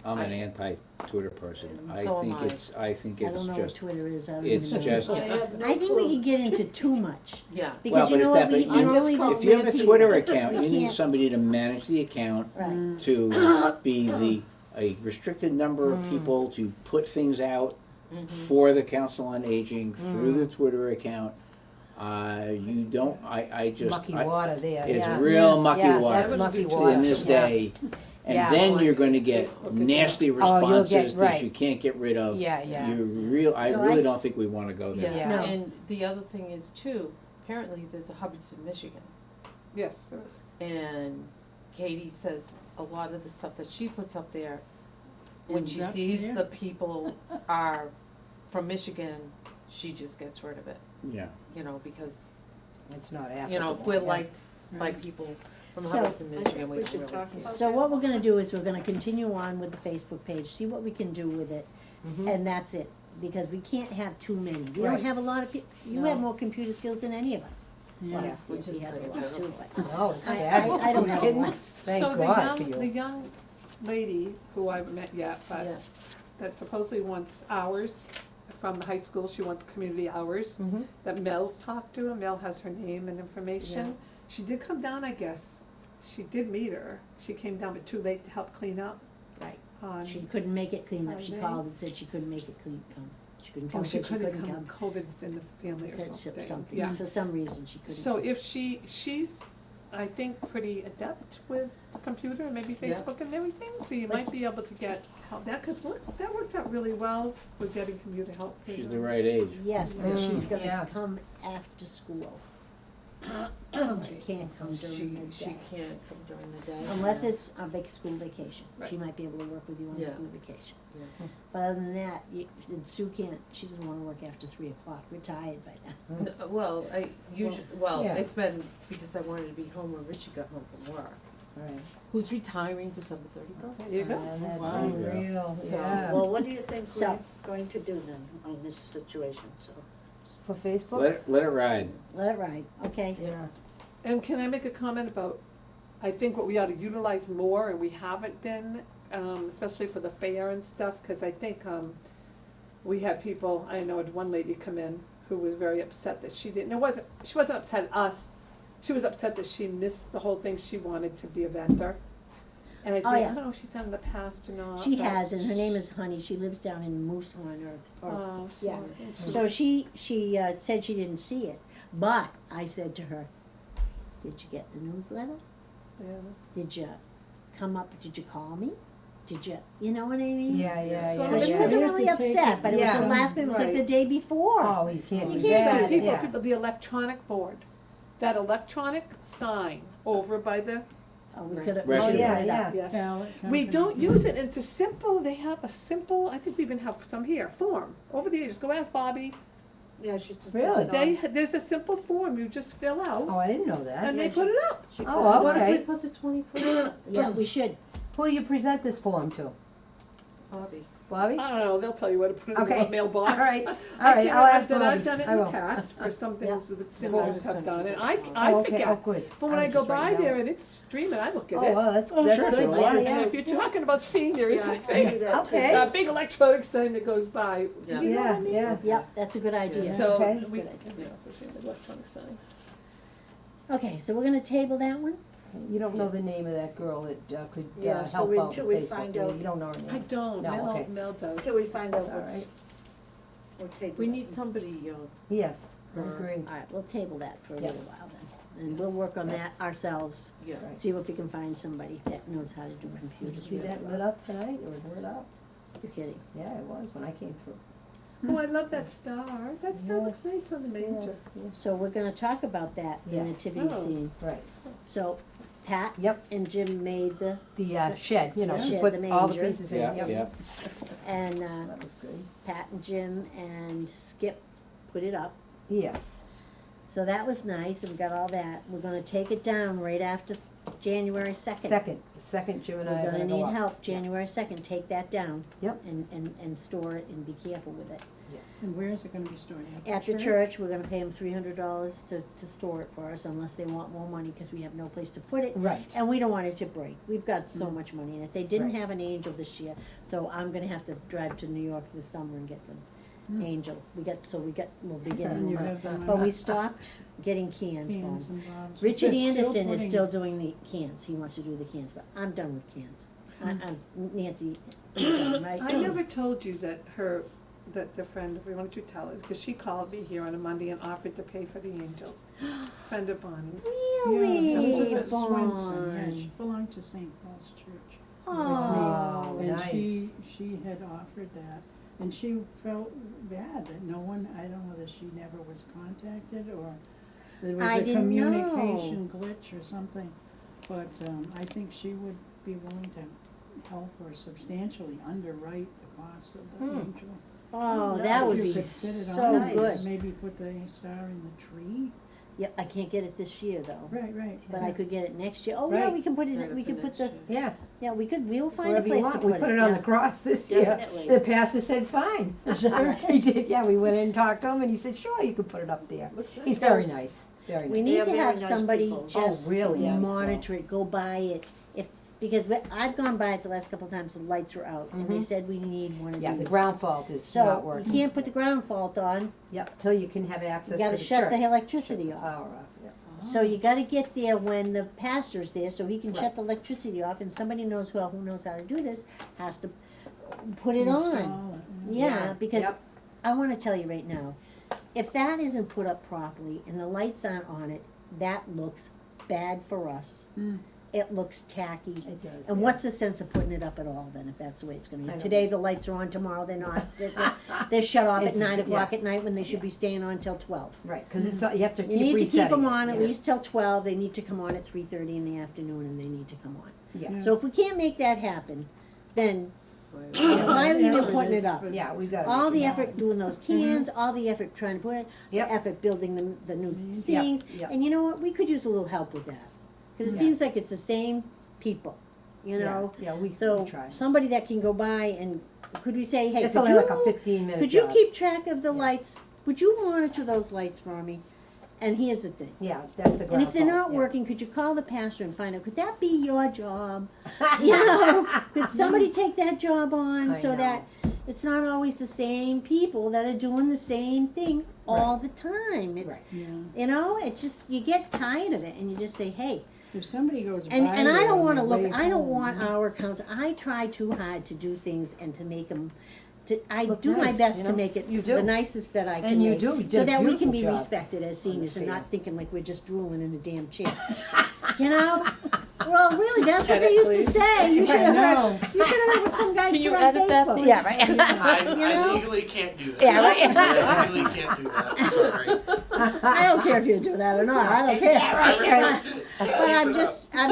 I'm an I- anti-Twitter person. And I so am think I. it's, I think I it's don't know what just, Twitter is, I don't it's even know. just- I have no I think we clue. could get into too much, Yeah, because but you know if what, that- we, but we're you- only if listening you have to a people. Twitter account, We you need can't- somebody to manage the account, Right, to be a restricted number of people, to put things out for the Council on Aging through the Twitter account. You don't, I just, Mucky I- water there, it's yeah. real mucky Yeah, water that's mucky in water. in this yes. day. And Yeah. then you're gonna get Facebook is nasty Oh, you'll get- responses that right. you can't get rid of. Yeah, yeah. I So really I- don't think we wanna go there. yeah, No. and the other thing is too, apparently there's a Hubbardston, Michigan. Yes, there is. And Katie says a lot of the stuff that she puts up there, when Ends she up sees here. the people are from Michigan, she just gets rid of it, Yeah. you know, because, It's not applicable. you know, we're yeah. liked by Right. people from So- Hubbardston, I think Michigan, we we don't should really talk care. about so what we're gonna do is we're gonna continue on with the Facebook page, see what we can do with it, Mhm. and that's it. Because we can't have too many, we Right. don't have a lot of you No. have more computer skills than any of us. Well, Yeah. Which Nancy is has a pretty lot too, but. No, it's I- fabulous. I don't Are you have a kidding? lot. Thank So God for the you. young lady who I haven't met yet, but Yeah. that supposedly wants hours from the high school, she wants community hours, Mhm. that Mel's talked to, and Mel has her name and information. Yeah. She did come down, I guess, she did meet her, she came down but too late to help clean up Right. on. She couldn't make it clean up, she Sunday. called and said she couldn't make it come, she couldn't Oh, come, she said she couldn't couldn't come, come. COVID's in the family or Because of something, yeah. for some reason she couldn't. So if she's, I think, pretty adept with the computer and maybe Yeah. Facebook and everything, so you might be able to get help, that worked out really well with getting computer help. She's the right age. Yes, but Mm, she's gonna yeah. come after school. She can't come during She the day. can't come during the day. Unless it's a school vacation, she Right. might be able to work with you on Yeah. school vacation. Yeah. But other than that, and Sue can't, she doesn't wanna work after 3 o'clock, we're tired by then. No, well, I usually, well, Yeah. it's been because I wanted to be home when Richie got home from work. Right. Who's retiring December 31st? There you go. That's Wow. unreal, So- yeah. Well, what do you think So- we're going to do then on this situation, so? For Facebook? Let it ride. Let it ride, okay? Yeah. And can I make a comment about, I think what we ought to utilize more, and we haven't been, especially for the fair and stuff, cause I think, we had people, I know one lady come in who was very upset that she didn't, she wasn't upset at us, she was upset that she missed the whole thing, she wanted to be a vendor. And I think, Oh, I yeah. don't know if she's done in the past or not. She but- has, and her name is Honey, she lives down in Moosehorn or Oh, yeah. sorry. so she said she didn't see it, but I said to her, did you get the newsletter? Yeah. Did you come up, did you call me? Did you know what I mean? Yeah, yeah, So yeah. So she yeah. wasn't You have really to take upset, it- but it was the Yeah. last minute, it was like the Right. day before. Oh, you can't You do can't that, do yeah. People, the electronic board, that electronic sign over by the, Oh, we Right. could've, Right. we Oh, should've yeah, put it up. yeah. yes. Ballot We company. don't use it, and it's a simple, they have a simple, I think we even have some here, form, over the years, go ask Bobby. Yeah, she just. Really? There's a simple form you just fill out, Oh, I didn't know that. and they yeah, put it up. Oh, What if we okay. put the 21st, Yeah, we should. Who do you present this form to? Bobby? Bobby? I don't know, they'll tell you where to put it in Okay. the mailbox. All right. I All right, can't- I'll ask but I've Bobby. done it I in the will. past for some things that Well, seniors it's have gonna done, be and Oh, I okay. Oh, forget. good. But when I'll I go just write by it there down. and it's streaming, I look at Oh, it. well, that's Oh, that's sure. good. Sure, Yeah, why? And yeah. if you're talking about seniors, Yeah, I I do think, that too. Okay. a big electronic sign that goes by, Yeah. you know what I Yeah, mean? yeah. Yep, that's a good idea. So, Okay. we, That's a yeah, good idea. so she had the electronic sign. Okay, so we're gonna table that one? You don't know the name of that girl that could Yeah, so help we- out till with we Facebook, find do you? out. You don't know her name? I don't, No, okay. Mel does. Till we find out That's all what's, right. we'll take. We need somebody, Yes, I Or- agree. Alright, we'll table that for a Yeah. little while then. And we'll work on that ourselves, yeah. Right. see if we can find somebody that knows how to do Did you computers. see really that well. lit up tonight? It was lit up? You're kidding. Yeah, it was when I came through. Oh, I love that star. That star looks nice on the manger. Yes, yes. So we're gonna talk about that, the Yes. nativity Oh. scene. Right. So Pat Yep. and Jim made the, The shed, you know, The she shed, put the all the manger. pieces in, Yeah, yep. yeah. and That was good. Pat and Jim and Skip put it up. Yes. So that was nice, and we got all that. We're gonna take it down right after January second. Second, Jim and I We're are gonna gonna go need up. help, January second, take that down. Yep. And store it and be careful with it. Yes. And where is it gonna be stored? At the church, we're gonna pay them $300 to store it for us unless they want more money, cause we have no place to put it. Right. And we don't want it to break. We've got so Mm. much money in it. They didn't Right. have an angel this year, so I'm gonna have to drive to New York this summer and get the angel. We'll be And getting you one. have them But on we stopped getting cans, cans Bob. and bobs. Richard They're Anderson is putting- still doing the cans. He wants to do the cans, but I'm done with cans. I'm Nancy, you're done, right? I never told you that the friend, why don't you tell her, because she called me here on a Monday and offered to pay for the angel. Friend of Bonnie's. Really, Yeah, Elizabeth Swenson, yeah, Vaughn? she belonged to St. Paul's Church. Oh, And nice. she had offered that, and she felt bad that no one, I don't know that she never was contacted, or there was I a didn't know. communication glitch or something. But, I think she would be willing to help or substantially underwrite the cost of the angel. Oh, nice. that would You be could fit it so on it, good. Maybe put the star in the tree. Yeah, I can't get it this year though, Right. but I could get it next year. Oh, yeah, Right. we can put Right it, we up can the put the, next year. Yeah. we will find a Wherever you place to want. put it. We put it on the yeah. cross this year. Definitely. The pastor said, fine. Is that right? He did, yeah, we went in and talked to him and he said, sure, you can put it up there. Looks He's nice. very nice, very We nice. need They are to very have nice somebody people. just really nice, monitor it, go by it, because I've gone by it the last couple of times, the lights were out, and they Mhm. said we need one of these. Yeah, the ground fault is not So, working. you can't put the ground fault on, Yep, till you can have you access to the gotta church. shut the electricity off. Power off, yep. So you gotta get there when the pastor's there, so he can shut Right. the electricity off, and somebody who knows how to do this, has to put it on. Install it, Yeah, because Yep. I wanna tell you right now, if that isn't put up properly and the lights aren't on it, that looks bad for us. Mm. It looks tacky. It does, And yeah. what's the sense of putting it up at all then, if that's the way it's gonna I be? know. Today the lights are on, tomorrow they're not. They're shut off at It's- 9 o'clock yeah. at night when they should Yeah. be staying on till 12. Right, cause it's, you have to keep You need to keep resetting them it, on at yeah. least till 12, they need to come on at 3:30 in the afternoon, and they need to come on. Yeah, Yeah. So if we can't make that happen, then Yeah. why are we even Whatever it putting it is, up? but- yeah, we gotta. All make the it effort happen. doing those cans, all the effort trying to put it, the Yep. effort building the new Mhm. Yep, things, yep. and you know what, we could use a little help with that. Cause it Yeah. seems like it's the same people, you Yeah, know? Yeah, we So, try. somebody that can go by and, could we say, hey, It's could only like a you, 15-minute could you job. keep track of the Yeah. lights? Would you monitor those lights for me? And here's the thing. Yeah, that's the ground And if they're fault, not yeah. working, could you call the pastor and find out, could that be your job? You know, could somebody take that job on I so know. that it's not always the same people that are doing the same thing all the time? It's, Right. Yeah, you know, it just, you get tired of it and you just say, hey, if somebody goes by and I there don't on wanna their look, way I don't home, want our accounts, I try too hard to do things and to make them, I Look do my nice, best you to know? make it You do. the nicest that I can And you make. do. You did So a that we can beautiful be job respected as seniors and field. not thinking like we're just drooling in the damn chair. You know? Well, really, that's what they used to say. You should have know. heard, you should have heard what some guys Can you put on edit that, Facebook. please? Yeah, right. You know? I legally can't do that. Yeah, right. I legally can't do that, sorry. I don't care if you do that or not, I don't care. Yeah, right. I respect it. But I'm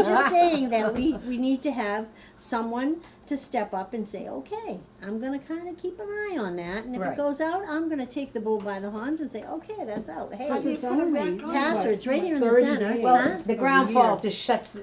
just saying that we need to have someone to step up and say, okay, I'm gonna kinda keep an eye on that, and if it Right. goes out, I'm gonna take the bull by the horns and say, okay, that's out, hey, Because it's only, Pastor, it's right here in the 30 center. days Well, Huh? the of ground year. fault just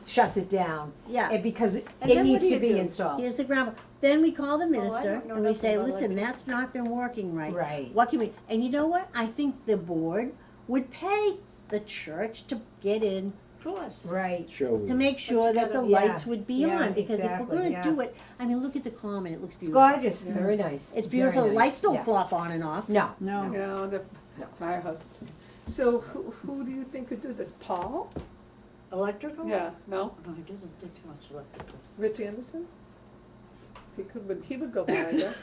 shuts it down, yeah. because it And then what needs do to you be do? installed. Here's the ground, then we call the minister don't know and we say, nothing about listen, it. that's not been working right. Right. What can we, and you know what, I think the board would pay the church to get in, Of course. Right. Sure. to make sure that the Yeah, lights would be yeah, on, because if exactly, we're gonna yeah. do it, I mean, look at the common, it looks It's beautiful. gorgeous, very nice. It's Very beautiful, the nice, lights don't yeah. flop on and off. No. no, You know, the firehouse. So who do you think could do this? Paul? Electrical? Yeah, no? No, I didn't do too much electrical. Rich Anderson? He would go by there.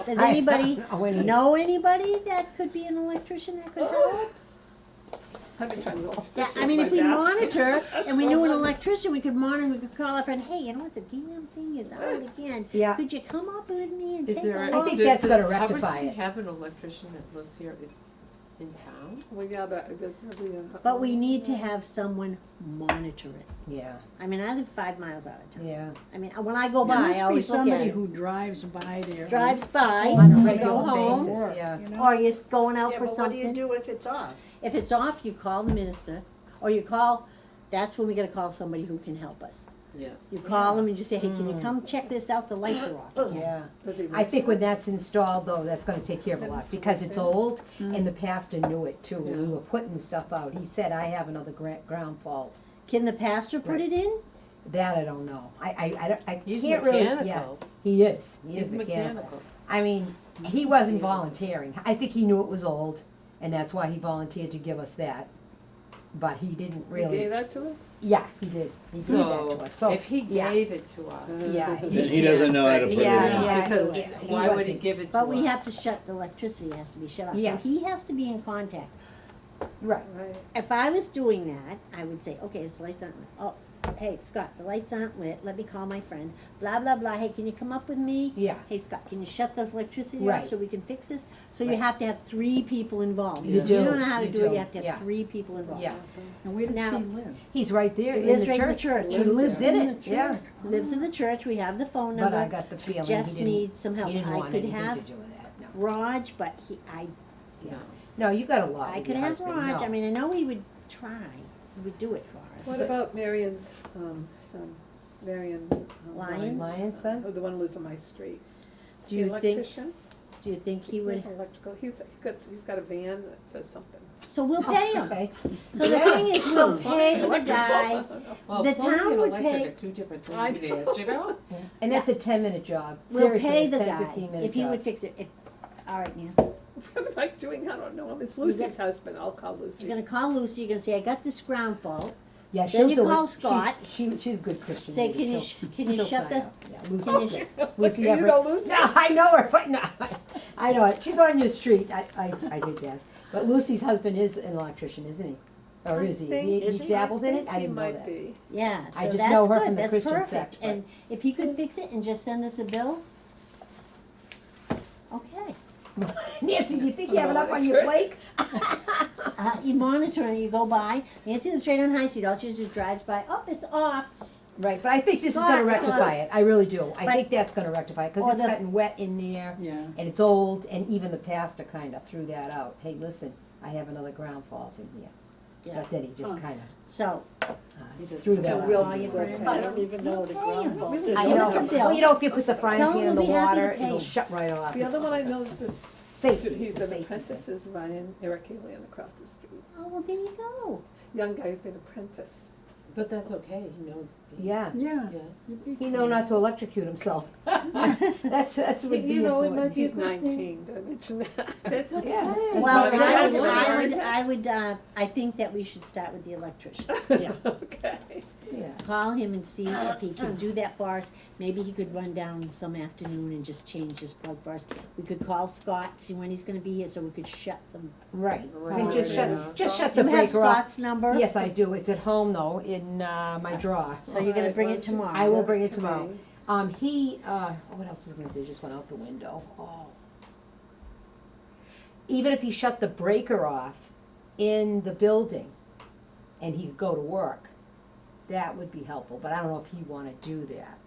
Does I anybody don't know any- know anybody that could be an electrician that could help? I've been trying to go. Yeah, I mean, if we monitor and we knew an electrician, we could monitor, we could call our friend, hey, you know what, the damn thing is out again. Yeah. Could you come up with me and Is take there, a a- look? think does- that's gonna does rectify Hubbardston it. have an electrician that lives here, is in town? We got that, there's every, But we need to have someone monitor it. Yeah, I mean, I live 5 miles out of town. yeah. I mean, when I go There by, I must be always look at somebody it. who drives by there. Drives by, On a you regular go home, basis, yeah. You know? or you're going out Yeah, for but what do you something. do if it's off? If it's off, you call the minister, or you call, that's when we gotta call somebody who can help us. Yeah. You call them and you say, hey, can you come check this out, the lights are off again. Yeah, does he I think when that's installed though, that's gonna take care of a lot, because it's old, Mm. and the pastor knew it too, when we were putting stuff out, he said, I have another ground fault. Can the pastor put Right. it in? That I don't know, I He's can't really, yeah, mechanical. he is He's mechanical. mechanical. I mean, he wasn't volunteering, I think he knew it was old, and that's why he volunteered to give us that, but he didn't He really, gave that to us? yeah, he did, he gave that to us, so, So, if he yeah. gave it to us. Yeah, Then he doesn't know how to put it in. Yeah, Because yeah, he why would he wasn't- give it to us? But we have to shut, the electricity has to be shut off. Yes. So he has to be in contact. right, Right. If I was doing that, I would say, okay, it's lights aren't lit. Oh, hey, Scott, the lights aren't lit. Let me call my friend. Blah, blah, blah. Hey, can you come up with me? yeah, Hey, Scott, can you shut the electricity off Right. so we can fix this? So you Right. have to have 3 people involved. You If you do, don't know how to you do it, do, you have to have yeah. 3 people involved. yes. And where does Now- he live? He's right there He in lives the right in the church. church. He lives in it, yeah. Lives in the church. We have the phone But number. I got the feeling he Just didn't, need some help. he didn't I want could anything to have do with that, no. Raj, but Yeah. No, you got a lot I with could your have husband, Raj. no. I mean, I know he would try. He would do it for us. What about Marion's, son, Marion? Lyons? Lyons' son? Oh, the one who lives on my street. Is Do he you think- electrician? Do you think he would? He's electrical, he's got a van that says something. So we'll pay him. Okay, So the thing is, we'll pay the guy. Well, the plumbing town and would electric pay- are 2 different I things, Nancy, you know? and that's a 10-minute job, We'll seriously, pay it's the 10, guy 15-minute if he job. would fix it. If, all right, Nance. What am I doing? I don't know. It's You Lucy's husband. I'll call Lucy. You're gonna call Lucy. You're gonna say, I got this ground fault. Yeah, Then she'll you do call it, Scott. she's a good Christian Say, lady. can you She'll- can you she'll shut find the? out. Yeah, Can Lucy, you, Lucy You Everett. know Lucy? No, I know her, but no, I know it, she's on your street, I did guess, but Lucy's husband is an electrician, isn't he? Or is he, Is he he? dabbled in it, think I didn't know He that. might be. yeah. So I just that's know her good. from the That's Christian perfect. sect, but- And if he could fix it and just send us a bill. Okay. Nancy, do you think you have enough on your plate? You monitor and you go by. Nancy lives straight on High Street. All she just drives by. Oh, it's off. Right, but I think this is Scott, gonna it's on- rectify it, I really do, I But- think that's gonna rectify it, cause Or it's the- gotten wet in there, Yeah. and it's old, and even the pastor kinda threw that out, hey, listen, I have another ground fault in here. Yeah. But then he just kinda, So threw that So out. we'll- call your friend. I don't even know what a ground fault is. I Give us a know, bill. well, you know, if you put the frying Tell pan him in we'll the be happy to water, pay it'll him. shut right off. The other It's one I know that's, Safety, he's it's a an safety apprentice thing. is Ryan, Eric Haley across the street. Oh, well, there you go. Young guy's an apprentice. But that's okay, he knows. Yeah, Yeah. Yeah. he know not to electrocute himself. That's would be You know, it might important. be a He's good thing. 19, did I mention that? That's okay. Yeah. Well, Well, I would, I think that we should start with the electrician. Yeah. Okay. Yeah. Call him and see if he can do that for us. Maybe he could run down some afternoon and just change this plug for us. We could call Scott, see when he's gonna be here, so we could shut them. Right, Right. Then just Yeah. shut the You have breaker off. Scott's number? Yes, I do, it's at home though, in, my drawer. So you're gonna Alright, bring why it don't you tomorrow? I will send bring it to tomorrow. me? What else was I gonna say, just went out the window, oh. Even if he shut the breaker off in the building and he could go to work, that would be helpful, but I don't know if he'd wanna do that,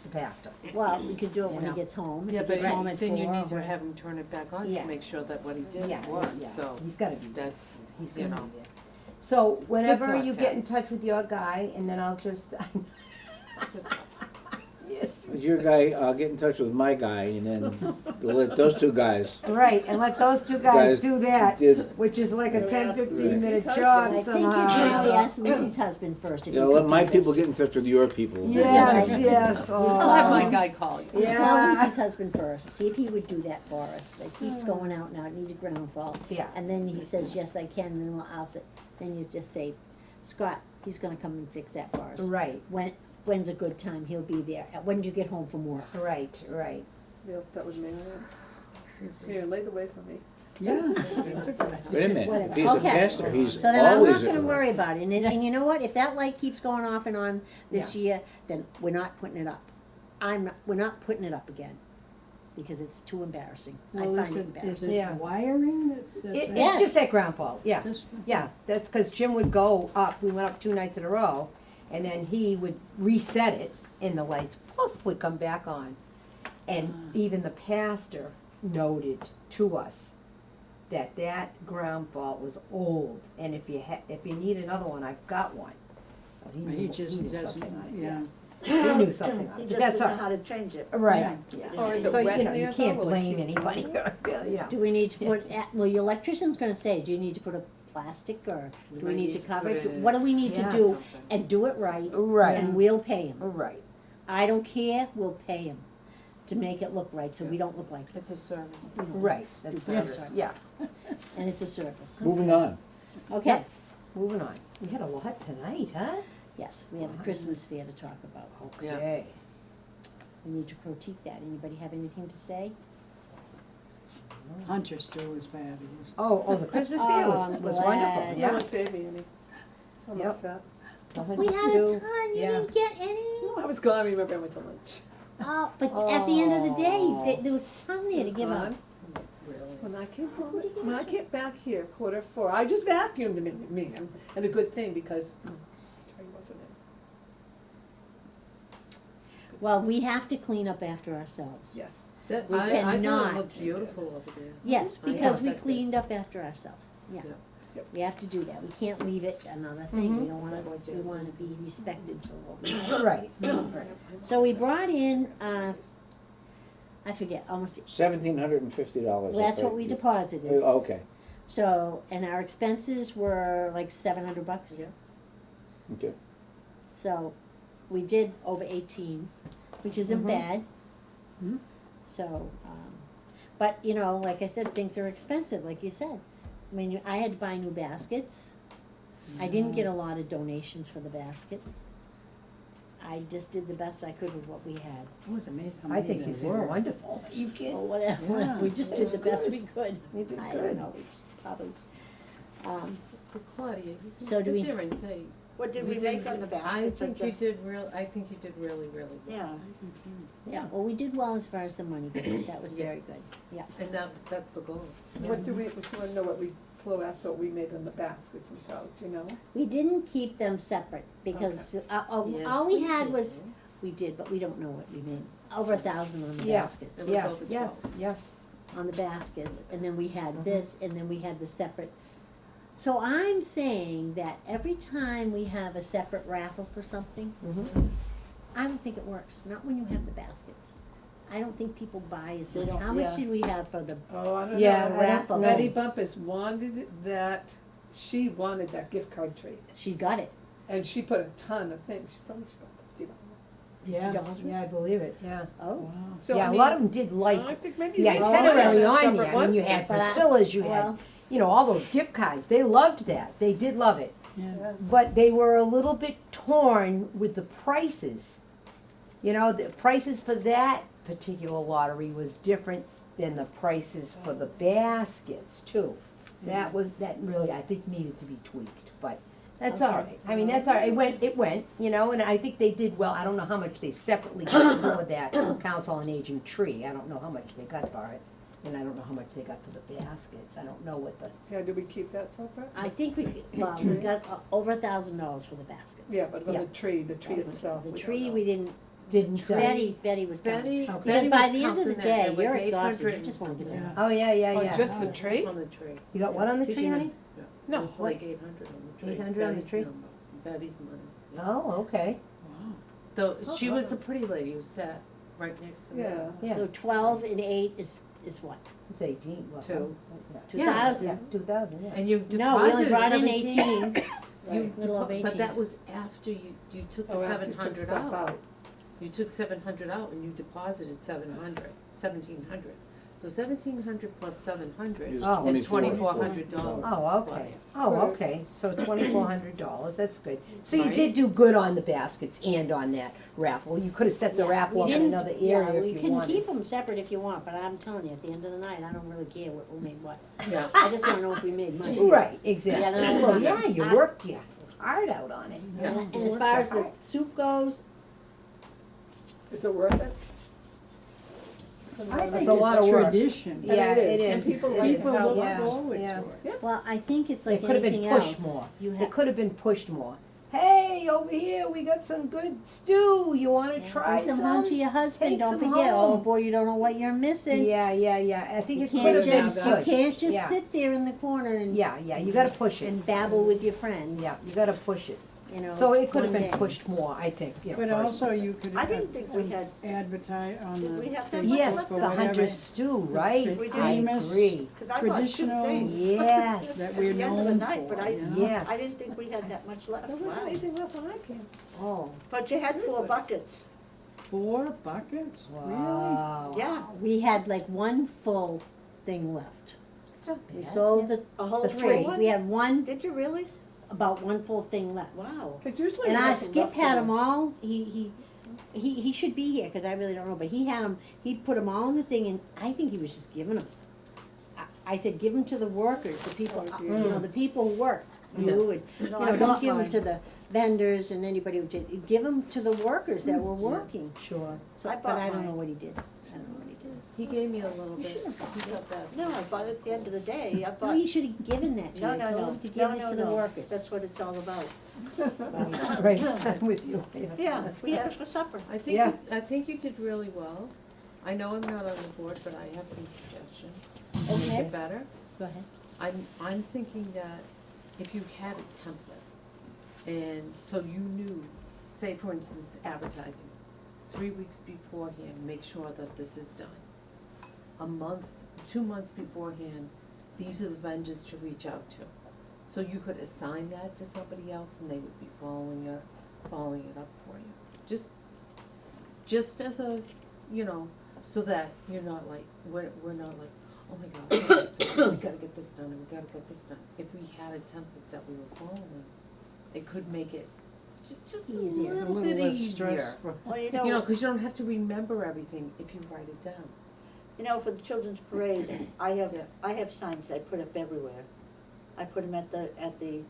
the pastor. Well, we could do it when he know. gets home. If Yeah, he but gets home at 4. then you need to or- have him turn it back on Yeah. to make sure that what he did Yeah, worked, yeah, so he's gotta be there. that's, He's you gonna know. be there. So whenever thought, you get Pat. in touch with your guy, and then I'll just. Yes. Your guy, I'll get in touch with my guy and then let those 2 guys Right, and let those two guys Guys do that, did, which is like a Yeah. 10-15 minute Right. job I think you somehow. should really ask Lucy's husband first if you you know, could let my do people this. get in touch with your people. Yes, yes, I'll have my oh, guy call you. Call yeah, Lucy's husband first, see if he would do that for us. It keeps going out now, it needs a ground fault. yeah, And then he says, yes, I can, then I'll say, then you just say, Scott, he's gonna come and fix that for us. right, When's a good time, he'll be there. When do you get home from work? right, right. You'll start with Marion. Excuse me. Here, lay the way for me. Yeah. That's a good time. Wait a minute, Whatever. if he's a Okay. pastor, he's So then I'm always not at gonna work. worry about it, and you know what, if that light keeps going off and on this year, then we're not putting it up. We're not putting it up again, because it's too embarrassing, I Well, find is it it, is embarrassing. it Yeah. wiring that's It's Yes. just that ground fault, yeah. this thing? Yeah, that's because Jim would go up, we went up 2 nights in a row, and then he would reset it, and the lights, poof, would come back on. And even the pastor noted to us that that ground fault was old, and if you need another one, I've got one. So he He knew, just he knew doesn't, something on it, yeah. He knew something on He it, but just that's didn't all, know how to change it. right, Yeah. yeah. Or is it So, wet you know, in you there, can't though, or blame keep- anybody, you know. Do we need to put, well, your electrician's gonna say, do you need to put a plastic, or do we might need to cover it? put in- What do we need to Yeah, do, something. and do it right, Right. and we'll pay him. Right. I don't care, we'll pay him to make it look right, so we don't look like, It's a service. you know, Right, stupid. that's Sorry. yeah. And it's a service. Moving on. Okay, Moving on. We had a lot tonight, huh? yes, we have the Christmas fair to talk about. Yeah. Okay. We need to critique that. Anybody have anything to say? Hunter still was fabulous. Oh, the Christmas fair Oh, was I'm wonderful, glad. Yeah, yeah. it's Amy, Annie. I'm Yep. upset. The We Hunter had a stew, ton, you yeah. didn't get any? No, I was gone, I remember I went to lunch. Oh, but at the end of the day, Oh. there was a ton there to Was give out. gone. Really? When I came home, when I came back here, 4:15, I just vacuumed a minute, and a good thing, because Terry wasn't in. Well, we have to clean up after ourselves. Yes. That, We I thought cannot- it looked beautiful over there. Yes, I because thought we that did. cleaned up after ourselves, yeah. Yeah. Yep. We have to do that. We can't leave it another thing. We don't wanna, Is that what you- we wanna be respected for what we have. Right. So we brought in, I forget, almost, $1,750. that's what we deposited. Okay, So, and our expenses were like $700. Yeah. okay. So, we did over 18, which isn't Mhm. bad. Mhm. So, but you know, like I said, things are expensive, like you said. I mean, I had to buy new baskets. I didn't get a lot of donations for the baskets. I just did the best I could with what we had. It was amazing how I many think there you were were. wonderful. You kidding? Or whatever, Yeah, we just did the best we could. You did I good. don't know, we probably, But Claudia, you can So do we- sit there and say. What did "We we make did- on the I baskets or think you just? did I think you did really, really well. Yeah, yeah, well, we did well as far as the money goes, that was Yeah. very good, yeah. And that's the goal. What do we, what you wanna know what we, Flo asked what we made in the baskets and so, do you know? We didn't keep them separate, because, all Yes, we had did. was, we did, but we don't know what we made, over 1,000 on the Yeah. baskets. It was Yeah, over yeah, 12. yeah. On the baskets, and then we had Mhm. this, and then we had the separate. So I'm saying that every time we have a separate raffle for something, Mhm. I don't think it works, not when you have the baskets. I don't think people buy as They much. don't- How much yeah. did we have for the, Oh, I don't know. Yeah, I don't know. Betty Bumpus wanted that, she wanted that gift card tree, she got it, and she put a ton of things, she told me she got $50. Yeah, $50 yeah, I believe it, yeah. oh, Wow. So, Yeah, I a mean, lot of them did like I think maybe the they should itinerary have a on separate there. I one. mean, you had But I- Priscilla's, you had, well, you know, all those gift cards. They loved that. They did love it. Yeah. But they were a little bit torn with the prices. You know, the prices for that particular lottery was different than the prices for the baskets too. That really, I think, needed to be tweaked, but that's all Okay. right. I mean, that's all right. It went, you know, and I think they did well. I don't know how much they separately got for that Council on Aging tree. I don't know how much they got for it. And I don't know how much they got for the baskets. I don't know what the, Yeah, did we keep that separate? I think we got over $1,000 for the baskets. Yeah, but on Yeah. the tree itself. The we don't tree, know. we didn't, didn't, Betty was counting. Betty, Okay. Because Betty by was the end of the counting day, it. It was you're exhausted, you 800 just wanna get Yeah. that. oh, yeah, yeah, Oh, yeah. just the tree? on the tree. You got what on the tree, honey? No, It was like 800 on the tree. 800 on the Betty's tree? number, Betty's money. Yeah. Oh, okay. Wow. Though, she was a pretty lady who sat right next to me. Yeah. Yeah. So 12 and 8 is what? It's 18. Well, Two. yeah. 2,000? Yeah, 2,000, yeah. And you No, we only deposited brought in 17. 18. You Little over But 18. that was after you took the Oh, after you took 700 stuff out. You took 700 out and you deposited 1,700. So 1,700 plus 700 Is Oh. is $2,400. $2,400. Oh, okay, oh, Right. okay, so $2,400, that's good. So you Right. did do good on the baskets and on that raffle, you could've set the Yeah, raffle we up in didn't- another Yeah, area we if you can wanted. keep them separate if you want, but I'm telling you, at the end of the night, I don't really care what, who made what. Yeah. I just wanna know if we made money. Right, exactly, Yeah, no, well, yeah, you I- worked your hard out on it. Yeah. And as far as the soup goes, Is it worth it? I think a lot of it's work. tradition. Yeah, it And is. people It like is. People how- look Yeah, forward yeah. to it. well, I think it's It like could have anything been else. pushed more. You It have, could have been pushed more. Hey, over here, we got some good stew, you wanna try bring some home to some? your husband, Take don't some forget, oh home. boy, you don't know what you're missing. Yeah, I think You it could can't have been just, you pushed. can't just Yeah. sit there in the corner and, Yeah, you gotta push it, and babble with your friend, yeah, you gotta push it. you know, So it's it could have one been day. pushed more, I think, you know, But also personally. you could I didn't think we had- advertise on the Did we have that Facebook much Yes, left or the whatever, hunter's stew, right? We did. I Famous agree. Cause I bought two traditional things. Yes. that At we're the end of the known night, but for, I- you know? Yes. I didn't think we had that much left, There wasn't wow. anything left when I came. Oh, But you had 4 Seriously. buckets, 4 buckets, really? wow. yeah, We had like one full thing left. It's not We bad. sold a whole the full 3, one? we had one, Did you really? about one full thing left. Wow. Cause usually And you I, have some Skip had them leftover. all, he should be here, cause I really don't know, but he had them, he put them all in the thing, and I think he was just giving them. I said, give them to the workers, the people, Oh, you dear. know, the people who work, you, and, you No, know, I don't bought give them mine. to the vendors and anybody who did, give them to the workers that were working. Sure. So, I but bought I don't know mine. what he did, I don't know what he did. He gave me a little bit. He got that. No, I bought it at the end of the day, I No, bought, you should have given that to no, him, no, told no, him to no, give it no, to the no, workers. that's what it's all about. Right, I'm with you, yes. Yeah, we had it for supper. Yeah. I think you did really well. I know I'm not on the board, but I have some suggestions to make Okay. it better. Go ahead. I'm thinking that if you had a template, and so you knew, say for instance, advertising, 3 weeks beforehand, make sure that this is done. A month, 2 months beforehand, these are the vendors to reach out to. So you could assign that to somebody else and they would be following it up for you. Just as a, you know, so that you're not like, we're not like, oh my God, okay, so we gotta get this done and we gotta get this done. If we had a template that we were following, it could make it just a Easier. It's a little bit less easier. stressful. Well, You know, cause you don't have to remember everything if you write it down. for the children's parade, I have signs I put up everywhere. I put them at the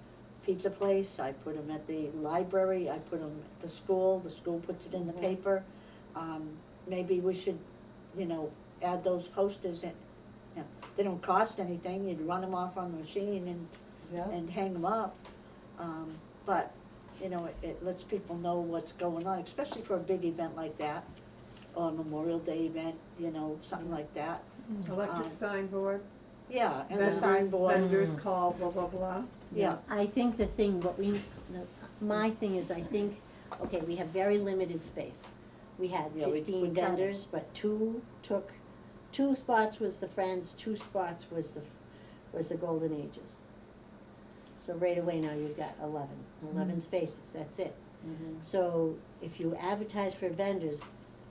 pizza place, I put them at the library, I put them at the school puts it in the paper. Maybe we should, add those posters in, they don't cost anything, you'd run them off on the machine and hang them up. But, it lets people know what's going on, especially for a big event like that, or a Memorial Day event, something like that. Electric signboard, Yeah, and the vendors, signboard, vendors call, blah, blah, blah. yeah. I think the thing, my thing is, I think, okay, we have very limited space. We had Yeah, we 15 counted. vendors, but 2 spots was the Friends, 2 spots was the Golden Ages. So right away now you've got 11 spaces, that's it. Mhm. So if you advertise for vendors,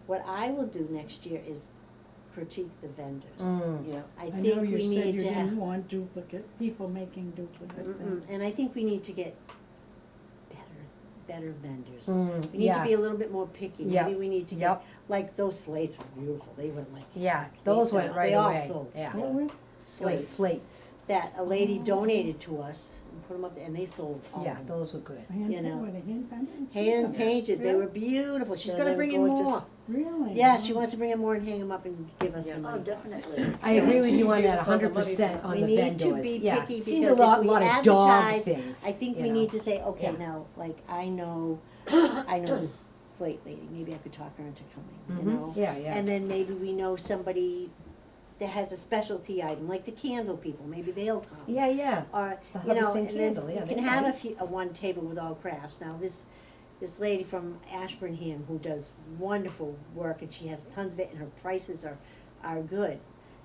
what I will do next year is critique the vendors. Yeah. I I think know you we said need you to didn't want duplicate, people making duplicate things. and I think we need to get better vendors. Mm, We need to yeah. be a little bit more picky. Yep. Maybe we need to get, Yep. like those slates were beautiful. They went like Yeah, heck. those They- went right They all away, sold. yeah. What were- The Slates slates, that a lady donated to us and put them up, and they sold all yeah, of them. those were good. Hand, You know. what, a hand painted? Hand painted. They Yeah. were beautiful. She's Yeah, gonna they were bring in gorgeous. more. Really? Yeah, she wants to bring in more and hang them up and give us Yeah. the Oh, money. definitely. I agree with you on Gives that us all the 100% money on We the need vendors, to be yeah. picky Seemed because a lot, if we lot of dog advertise, things, I think you we know. need to say, okay, Yeah. now, like, I know this slate lady, maybe I could talk her into coming, you Mhm. know? Yeah, yeah. And then maybe we know somebody that has a specialty item, like the candle people, maybe they'll come. Yeah, yeah. Or, The you know, Hubbardston and then candle, yeah, we can they have might. a one table with all crafts. Now, this lady from Ashburnham who does wonderful work and she has tons of it and her prices are good.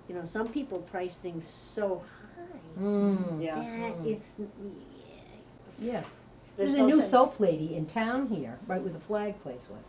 You know, some people price things so high Mm. Yeah. that it's, Yes. There's There's a no new sense- soap lady in town here, right where the flag place was.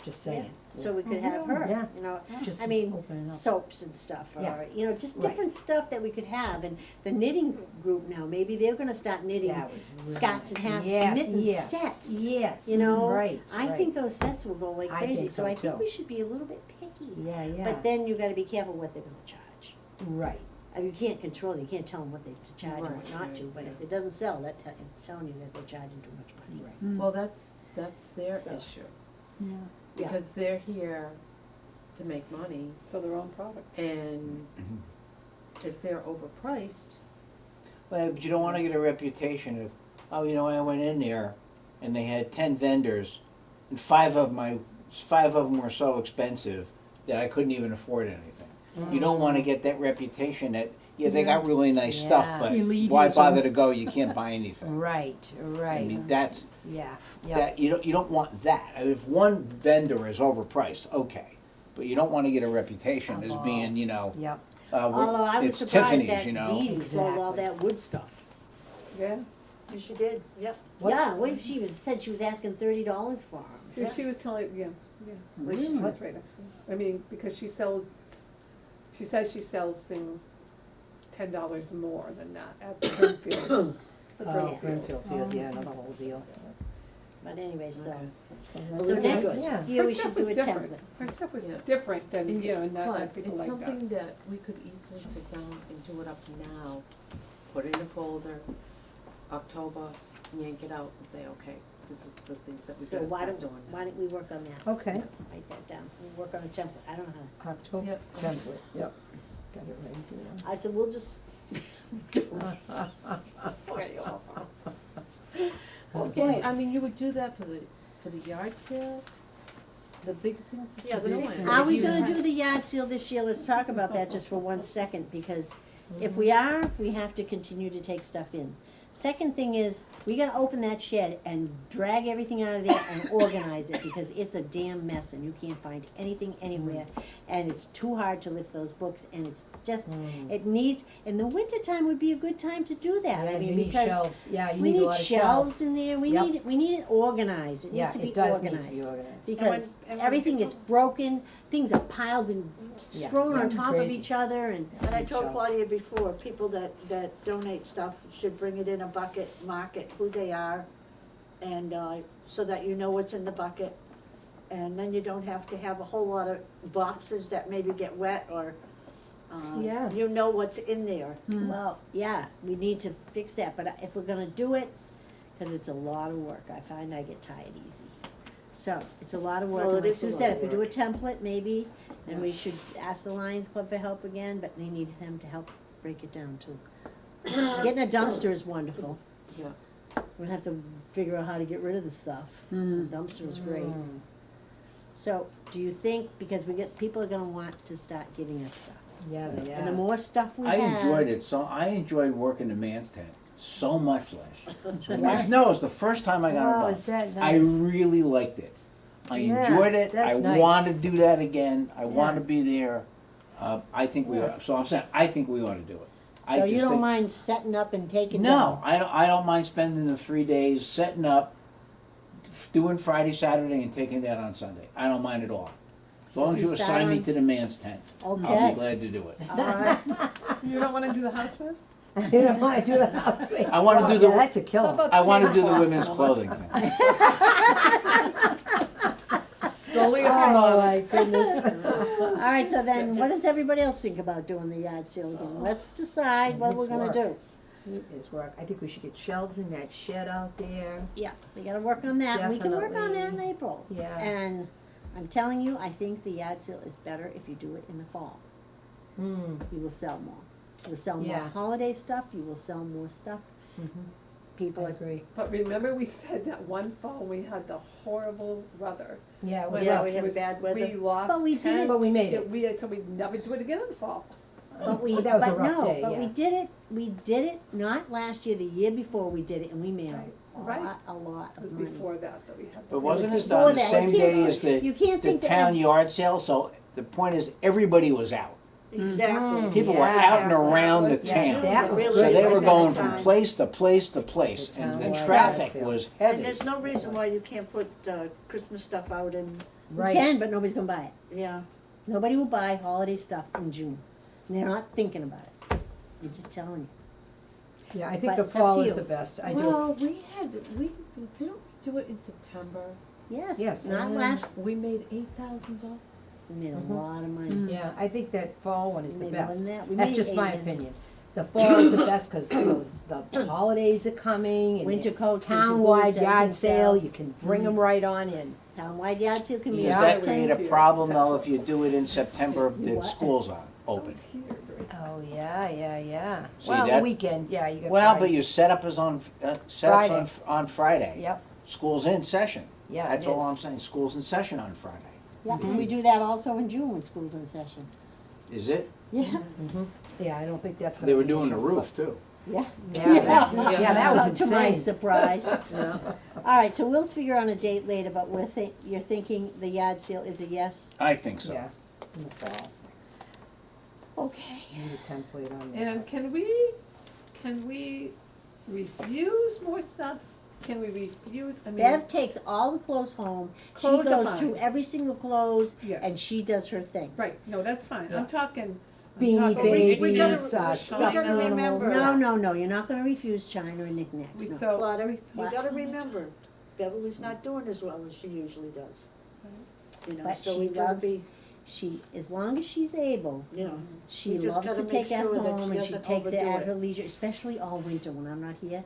just saying. So we could have her, Yeah. you know, Just I mean, open it up. soaps and stuff, Yeah. or, you know, just Right. different stuff that we could have, and the knitting group now, maybe they're gonna start knitting That was really scarves and nice. hats, Yes, mitten yes, sets. Yes, You know, right, I right. think those sets will go like I crazy, think so so I think too. we should be a little bit picky. Yeah, yeah. But then you gotta be careful what they're gonna charge. Right, I mean, you can't control it, you can't tell them what they to charge and what Right, not to, right, but yeah. if it doesn't sell, it's telling you that they're charging too much money. right. Well, that's their So- issue, Yeah, Yeah. because they're here to make money, So their own product. and if they're overpriced, Well, but you don't wanna get a reputation of, oh, you know, I went in there and they had 10 vendors and five of them were so expensive that I couldn't even afford anything. You don't wanna get that reputation that, yeah, they got really nice stuff, Yeah. but Elitist why or- bother to go, you can't buy anything. Right, I right, mean, that's, yeah, yeah. that, you don't want that. I mean, if one vendor is overpriced, okay. But you don't wanna get a reputation as being, you know, Yep, Although I was it's surprised Tiffany's, that you know. Dee Dee sold all Exactly. that wood stuff. Yeah, Yes, she did, yep. What? Yeah, what if she said she was asking $30 for them? she was telling, yeah, Which is that's right, actually. I mean, because she says she sells things $10 more than that at the Brimfield. oh, Greenfield Fields, yeah, another whole deal. But anyway, so, okay. so Good. next Yeah. year we Her should stuff do was a different. template. Her stuff was Yeah. different than, And you know, not but people it's like that. something that we could easily sit down and do it up now, put it in a folder, October, yank it out and say, okay, this is the things that we So gotta why start don't, doing why now. don't we work on that? Okay, Write that down, we'll work on a template, I don't know October Yep. template, yep, got it ready to how, I said, we'll just do it. Okay, Well, I mean, you would do that for the yard sale, the big things that Yeah, you're the big doing. things. are we You gonna have- do the yard sale this year? Let's talk about that just for 1 second, because if we are, we have to continue to take stuff in. Second thing is, we gotta open that shed and drag everything out of there and organize it, because it's a damn mess and you can't find anything anywhere. And it's too hard to lift those books, and it's just, it needs, and the wintertime would be a good time to do that, I Yeah, mean, you need because shelves, yeah, you we need a need lot of shelves in there, we Yep. need it organized, it Yeah, needs to be it does need organized. to be organized. Because And when everything gets people- broken, things are piled and Yeah, thrown on that's top of crazy. each other, and And I These told shelves. Claudia before, people that donate stuff should bring it in a bucket, mark it who they are, and, so that you know what's in the bucket. And then you don't have to have a whole lot of boxes that maybe get wet, or, Yeah. you know what's in there. well, yeah, we need to fix that, but if we're gonna do it, cause it's a lot of work, I find I get tired easy. So, it's a lot of work, Well, and it like is a Sue lot said, of if we do a work. template, maybe, and we should ask the Lions Club for help again, but they need him to help break it down too. Getting a dumpster is wonderful. Yeah. We'll have to figure out how to get rid of the stuff. The dumpster is great. Mm. So, do you think, because people are gonna want to start giving us stuff, Yeah, they and the are. more stuff we I have. enjoyed it, so I enjoyed working the man's tent so much last year. Yeah. No, it was the first time I got Oh, involved. is that I nice? really liked it. I Yeah, enjoyed it. I that's nice. want to do that again. I want Yeah. to be there. I think we ought, so I'm saying, I think we ought to do it. I So just you don't think- mind setting up and taking No, down? I don't mind spending the 3 days setting up, doing Friday, Saturday, and taking that on Sunday. I don't mind at all. As long as We you start assign me on- to the man's tent, I'll Okay. be glad to do it. All right. You don't wanna do the house first? You don't wanna do the house meeting. I wanna do the- Yeah, that's a killer. How about I want to do the tablecloths women's and all clothing that? thing. Only if you're Oh, on. my goodness. All right, so then, what does everybody else think about doing the yard sale again? Let's decide what we're It's gonna work. do. It is work. I think we should get shelves in that shed out there. Yeah, we gotta work on that. We can work on that in Definitely. April. Yeah. And I'm telling you, I think the yard sale is better if you do it in the fall. Hmm. You will sell more. You will sell more Yeah. holiday stuff, you will sell more stuff. People I are, agree. But remember we said that one fall we had the horrible weather. Yeah, it was When Yeah, rough. we it had was- bad weather. We lost But we did it. tents. But we made it. So we'd never do it again in the fall. but we, But that was a but rough no, day, but we yeah. did it, not last year, the year before we did it, and we made Right. a lot It was of money. before that we had. But the- wasn't was it before on the that. same You can't day say- as the, you can't the think that- town yard sale? So the point is, everybody was out. Exactly. People were Yeah. out and around the Yeah, town. that was So good. they were was going at the from time. place to place to place, The and the town-wide traffic sale. was And heavy. there's no reason why you can't put, Christmas stuff out in We Right. can, but nobody's gonna buy it. Yeah, Nobody will buy holiday stuff in June. And they're not thinking about it. I'm just telling you. Yeah, I think But the it's up to fall is you. the best, I do. Well, didn't we do it in September? Yes, Yes. not And last, We made $8,000. we made a Mhm. lot of money. Yeah, I think that fall one is We the made more best. than that. We That's made just my 8 then. opinion. The fall is the best, cause the holidays are coming and Winter coats, winter town-wide boots, yard everything sale, sells. you can bring them right on in. Town-wide yard sale can be. Does Yeah. that create a Yeah. problem though if you do it in September that What? schools aren't open? It's here, right? Oh, yeah. See, Well, the that- weekend, yeah, you got Well, Friday. but your setup is on, setup's Friday. on Friday. Yep, School's in session. yeah, it That's all I'm is. saying, school's in session on Friday. Yeah, and we do that also in June when school's in session. Is it? Yeah, Mhm. Yeah, I don't think that's gonna They were be an doing the issue, roof too. yeah. but- Yeah, that was To my insane. surprise. Yeah. All right, so we'll figure on a date later, but you're thinking the yard sale is a yes? I think so. Yeah, in the fall, Okay. need a template on that. And can we refuse more stuff? Can we refuse, I mean, Bev takes all the clothes home, she Clothes are goes fine. through every single clothes, Yes. and she does her thing. right, no, that's fine, Yeah. I'm talking. Beanie we babies, gotta- stuffed gotta animals. remember- No, you're not gonna refuse China or knickknacks, We no. felt, Claudia, we, you What? gotta remember, Beverly's not doing as well as she usually does. You know, But so she we gotta loves- be, She, as long as she's able, you know, she We just loves gotta to take make that sure that home she and she doesn't takes it overdo at it. her leisure, especially all winter when I'm not here.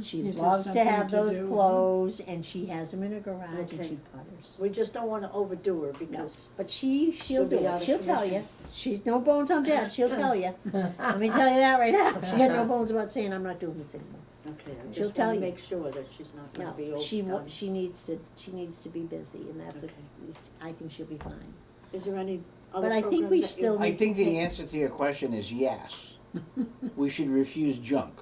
She Gives her loves to something have to those do. clothes and she has them in her garage and Okay. she putters. we just don't wanna overdo her No, because, but she'll She'll do be out it, of she'll tell you, commission. she's no bones on Deb, she'll tell you. Let me tell you that right now, she got no bones about saying I'm not doing this anymore. okay, I She'll just tell wanna you. make sure that she's not gonna be No, overdone. she needs to be busy and that's Okay. I think she'll be fine. Is there any other But I think we programs that you- still I need to think the take- answer to your question is yes. We should refuse junk.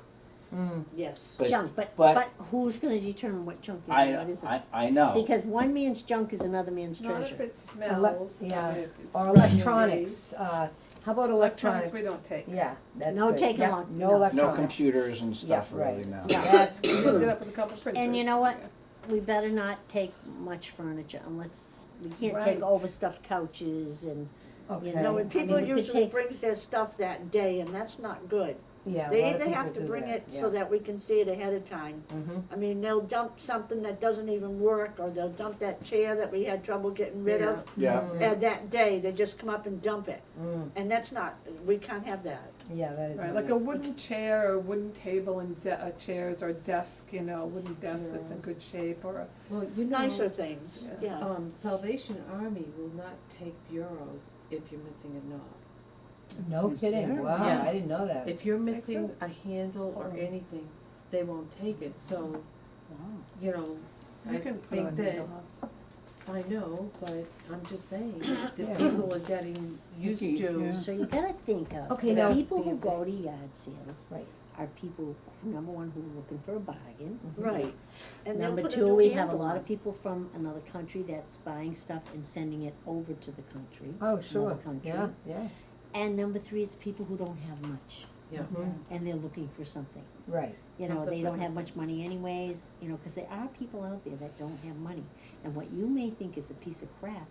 Mm. Yes, But Junk, but but- who's gonna determine what junk is and what isn't? I know. Because one man's junk is another man's not if treasure. it smells, yeah, if it's Or dirty. electronics, how about Electronics electronics? we don't take. Yeah, that's No good. taking Yep, along- no no. electronics. No computers and stuff Yeah, right. really now. So that's We ended good. up with a couple printers. And you know what? Yeah. We better not take much furniture unless, we can't take Right. overstuffed couches and, Okay. no, I and people mean, we could usually take- brings their stuff that day and that's not good. Yeah, a They lot of either have people to do bring that, it yeah. so that we can see it ahead of time. Mhm. I mean, they'll dump something that doesn't even work, or they'll dump that chair that we had trouble getting rid of. Yeah. Mm. And that day, they just come up and dump it, Mm. and that's not, we can't have that. Yeah, that is. Right, what like it a is. wooden chair or wooden table and chairs or desk, you know, wooden desk that's in Yes. good shape or a, Well, you know. Nicer things, Yes. yeah. Salvation Army will not take bureaus if you're missing a knob. No kidding, wow, I Yes. didn't know that. If you're Makes missing sense. a handle or Oh. anything, they won't take it, so, you know, you I can put on think that, handlebars. I know, but I'm just saying, Yeah. that people are getting used Okay, to. yeah. so you gotta think of, Okay, the now- people who go to yard sales Right. are people, number one, who are looking for a bargain. Right. And they'll Number put a two, new we have a handle lot on. of people from another country that's buying stuff and sending it over to the country. Oh, sure, Another country. yeah, yeah, And number three, it's people who don't have much Yeah. Mhm. and they're looking for something. right, You know, Something they for don't have them. much money anyways, you know, cause there are people out there that don't have money. And what you may think is a piece of crap,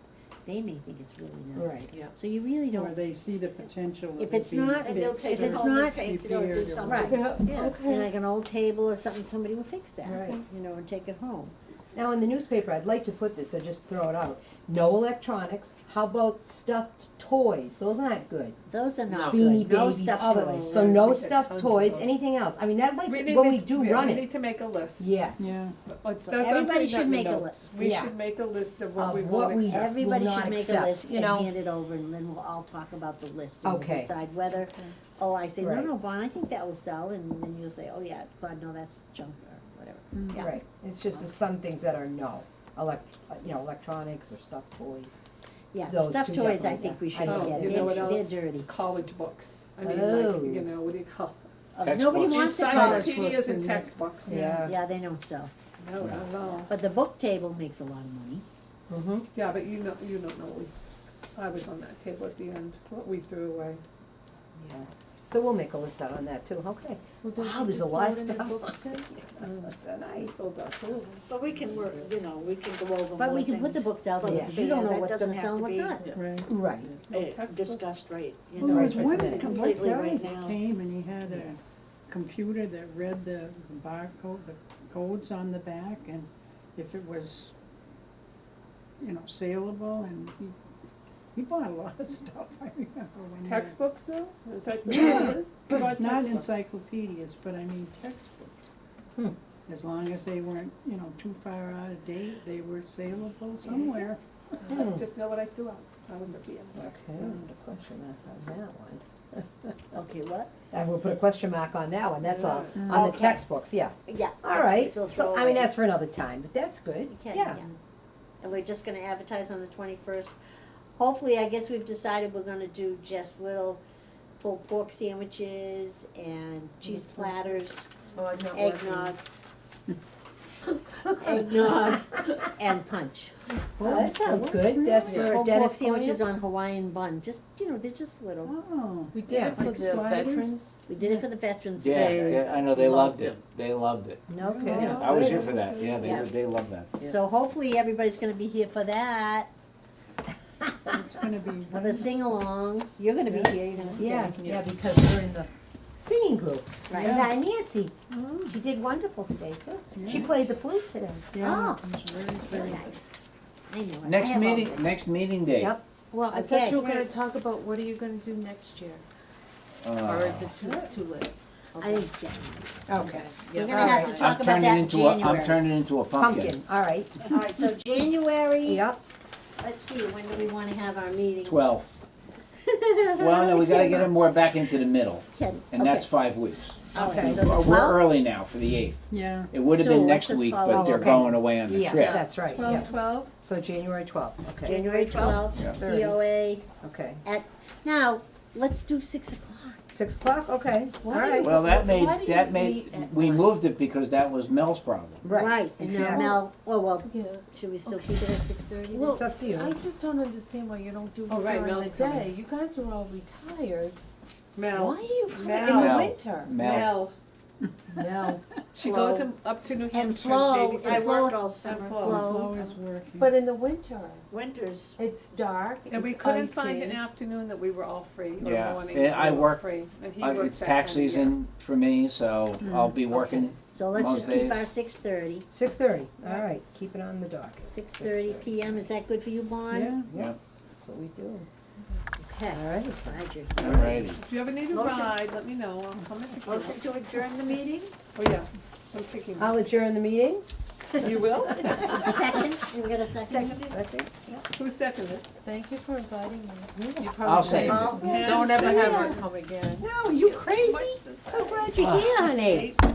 they may think it's really nice. Right. Yeah. So you really Or don't, they see the potential of If it it's being not- And they'll fixed take If it it's home and not paint it or do repaired or something. Right. Yeah. and like an old table or something, somebody will fix that, Right. you know, and take it home. Now, in the newspaper, I'd like to put this, I just throw it out, no electronics, how about stuffed toys, those aren't good. Those are not Beanie good, no babies, stuffed other, toys. so no We get stuffed tons of toys, those. anything else, I mean, I'd like to, need when to- we do yeah, run we it, need to make a list. yes. Yeah. Let's, So that's, I'm everybody putting should that in the make a notes. list. We Yeah. should make a list of what Of we what won't we- accept. Everybody will should not make a accept, list you and know. hand it over, and then we'll all talk about the list, and we'll Okay. decide whether, oh, I say, no, Right. no, Bon, I think that will sell, and then you'll say, oh, yeah, Claude, no, that's junk, or whatever. Yeah. Right, it's just there's some things that are no, electronics or stuffed toys. Yeah, Those stuffed two toys, I definitely, think we yeah. should I know. get, You know what they're else? dirty. College books. I mean, Oh. like, you know, what do you call? Nobody Textbooks. wants a Inside college the book. CDs and textbooks. Yeah. Yeah, they don't sell, No, no. but the book table makes a lot of money. Mm-hmm. Yeah, but you don't know, I was on that table at the end, what we threw away. Yeah. So we'll make a list out on that too, okay. Well, don't Wow, you there's a just lot of throw it in the stuff. books then? That's so nice. Filled out too. But we can work, you know, we can go over more But we can put the things, books out there, but because you don't know that what's gonna doesn't sell and have what's to not. Right. Right. Discussed right, you Well, there know. was Right, one just a minute. Completely guy right that now. came and he had a computer that read the barcode, the codes on the back, and if it was, you know, saleable, and he bought a lot of stuff, I remember when. he had- Textbooks though, is that what it is? What about Not textbooks? encyclopedias, but I mean textbooks. Hmm. As long as they weren't, you know, too far out of date, they were saleable somewhere. Just know what I threw out, I was at the end. Okay, I'll put a question mark on that one. Okay, what? I will put a question mark on that one, that's all, on the Okay. textbooks, yeah. Yeah. All right, textbooks we'll so, throw I mean, away. that's for another time, but that's good, You can, yeah. yeah. And we're just gonna advertise on the 21st. Hopefully, I guess we've decided we're gonna do just little pulled pork sandwiches and cheese platters, Oh, I'm not working. eggnog, and punch. Well, that sounds good, that's Yeah. for Pulled pork Dennis sandwiches Sawyer. on Hawaiian bun, just, you know, they're just little. Oh, We did Yeah. it for Like the sliders? veterans. We did it for the veterans. Yeah, They I know, they loved loved it, they loved it. Okay. Yeah, I was here for that, yeah, Yeah. they loved that. So hopefully, everybody's gonna be here for that, it's gonna be. for the sing-along. You're gonna be here, you're gonna stay. Yeah, yeah, because we're in the singing group, Right. and Nancy, she did wonderful today too. She Yeah. played the flute today. Yeah, Oh. it's very, Very very. nice. I know it. I Next have all meeting, of it. next meeting date. Yep. Well, I Okay. thought you were gonna talk about what are you gonna do next year, or is it too late? I think it's getting, Okay. we're Yeah. gonna have to Alright. talk I'm about turning that in into January. I'm turning into a pumpkin. Pumpkin, all right, Alright, so January, yep, let's see, when do we wanna have our meeting? 12. Well, no, we gotta get them more back into the middle, 10, and that's okay. 5 weeks. okay. So the We're 12th? early now for the 8th. Yeah, It would have So been let's next just week, follow- but they're Okay. going away on the Yes, trip. that's right, 12, yes. 12? So January 12th, okay, January 12th, Yeah. COA, okay. now, let's do 6 o'clock. 6 o'clock, okay, all Why right. did Well, that Why made, do that you made, meet at we night? moved it because that was Mel's problem. Right, and now exactly. Mel, oh, well, Yeah. should we still keep it at 6:30? Well, It's up to you. I just don't understand why you don't do it Oh, right, during the Mel's day. coming. You guys are all retired. Mel. Why are you coming in Mel. the Mel. winter? Mel. No, She Flo. goes up to New And Hampshire Flo, and and babysits. I Flo- worked all summer, Flo. Flo is working. But in the winter, winters, it's dark, And we it's couldn't find icy. an afternoon that we were all free, or Yeah, morning, and that I we were all work- free, and he Uh, works It's that tax time of year. season for me, so I'll be working. So let's most just keep days. our 6:30, 6:30, all right, keep it on the dock, 6:30 PM, is that good for you, Bon? Yeah, Yeah, that's what we do. Okay. All right. Glad you're all here. righty. If you ever need a Motion. ride, let me know, I'll come and pick you up. motion to adjourn the meeting? Oh, yeah, I'm picking you. I'll adjourn the meeting. You will? Second, you got a second? Second. Who seconded it? Thank you for inviting me. You I'll probably second it. don't ever have her come again. No, you crazy? So glad you're here, honey.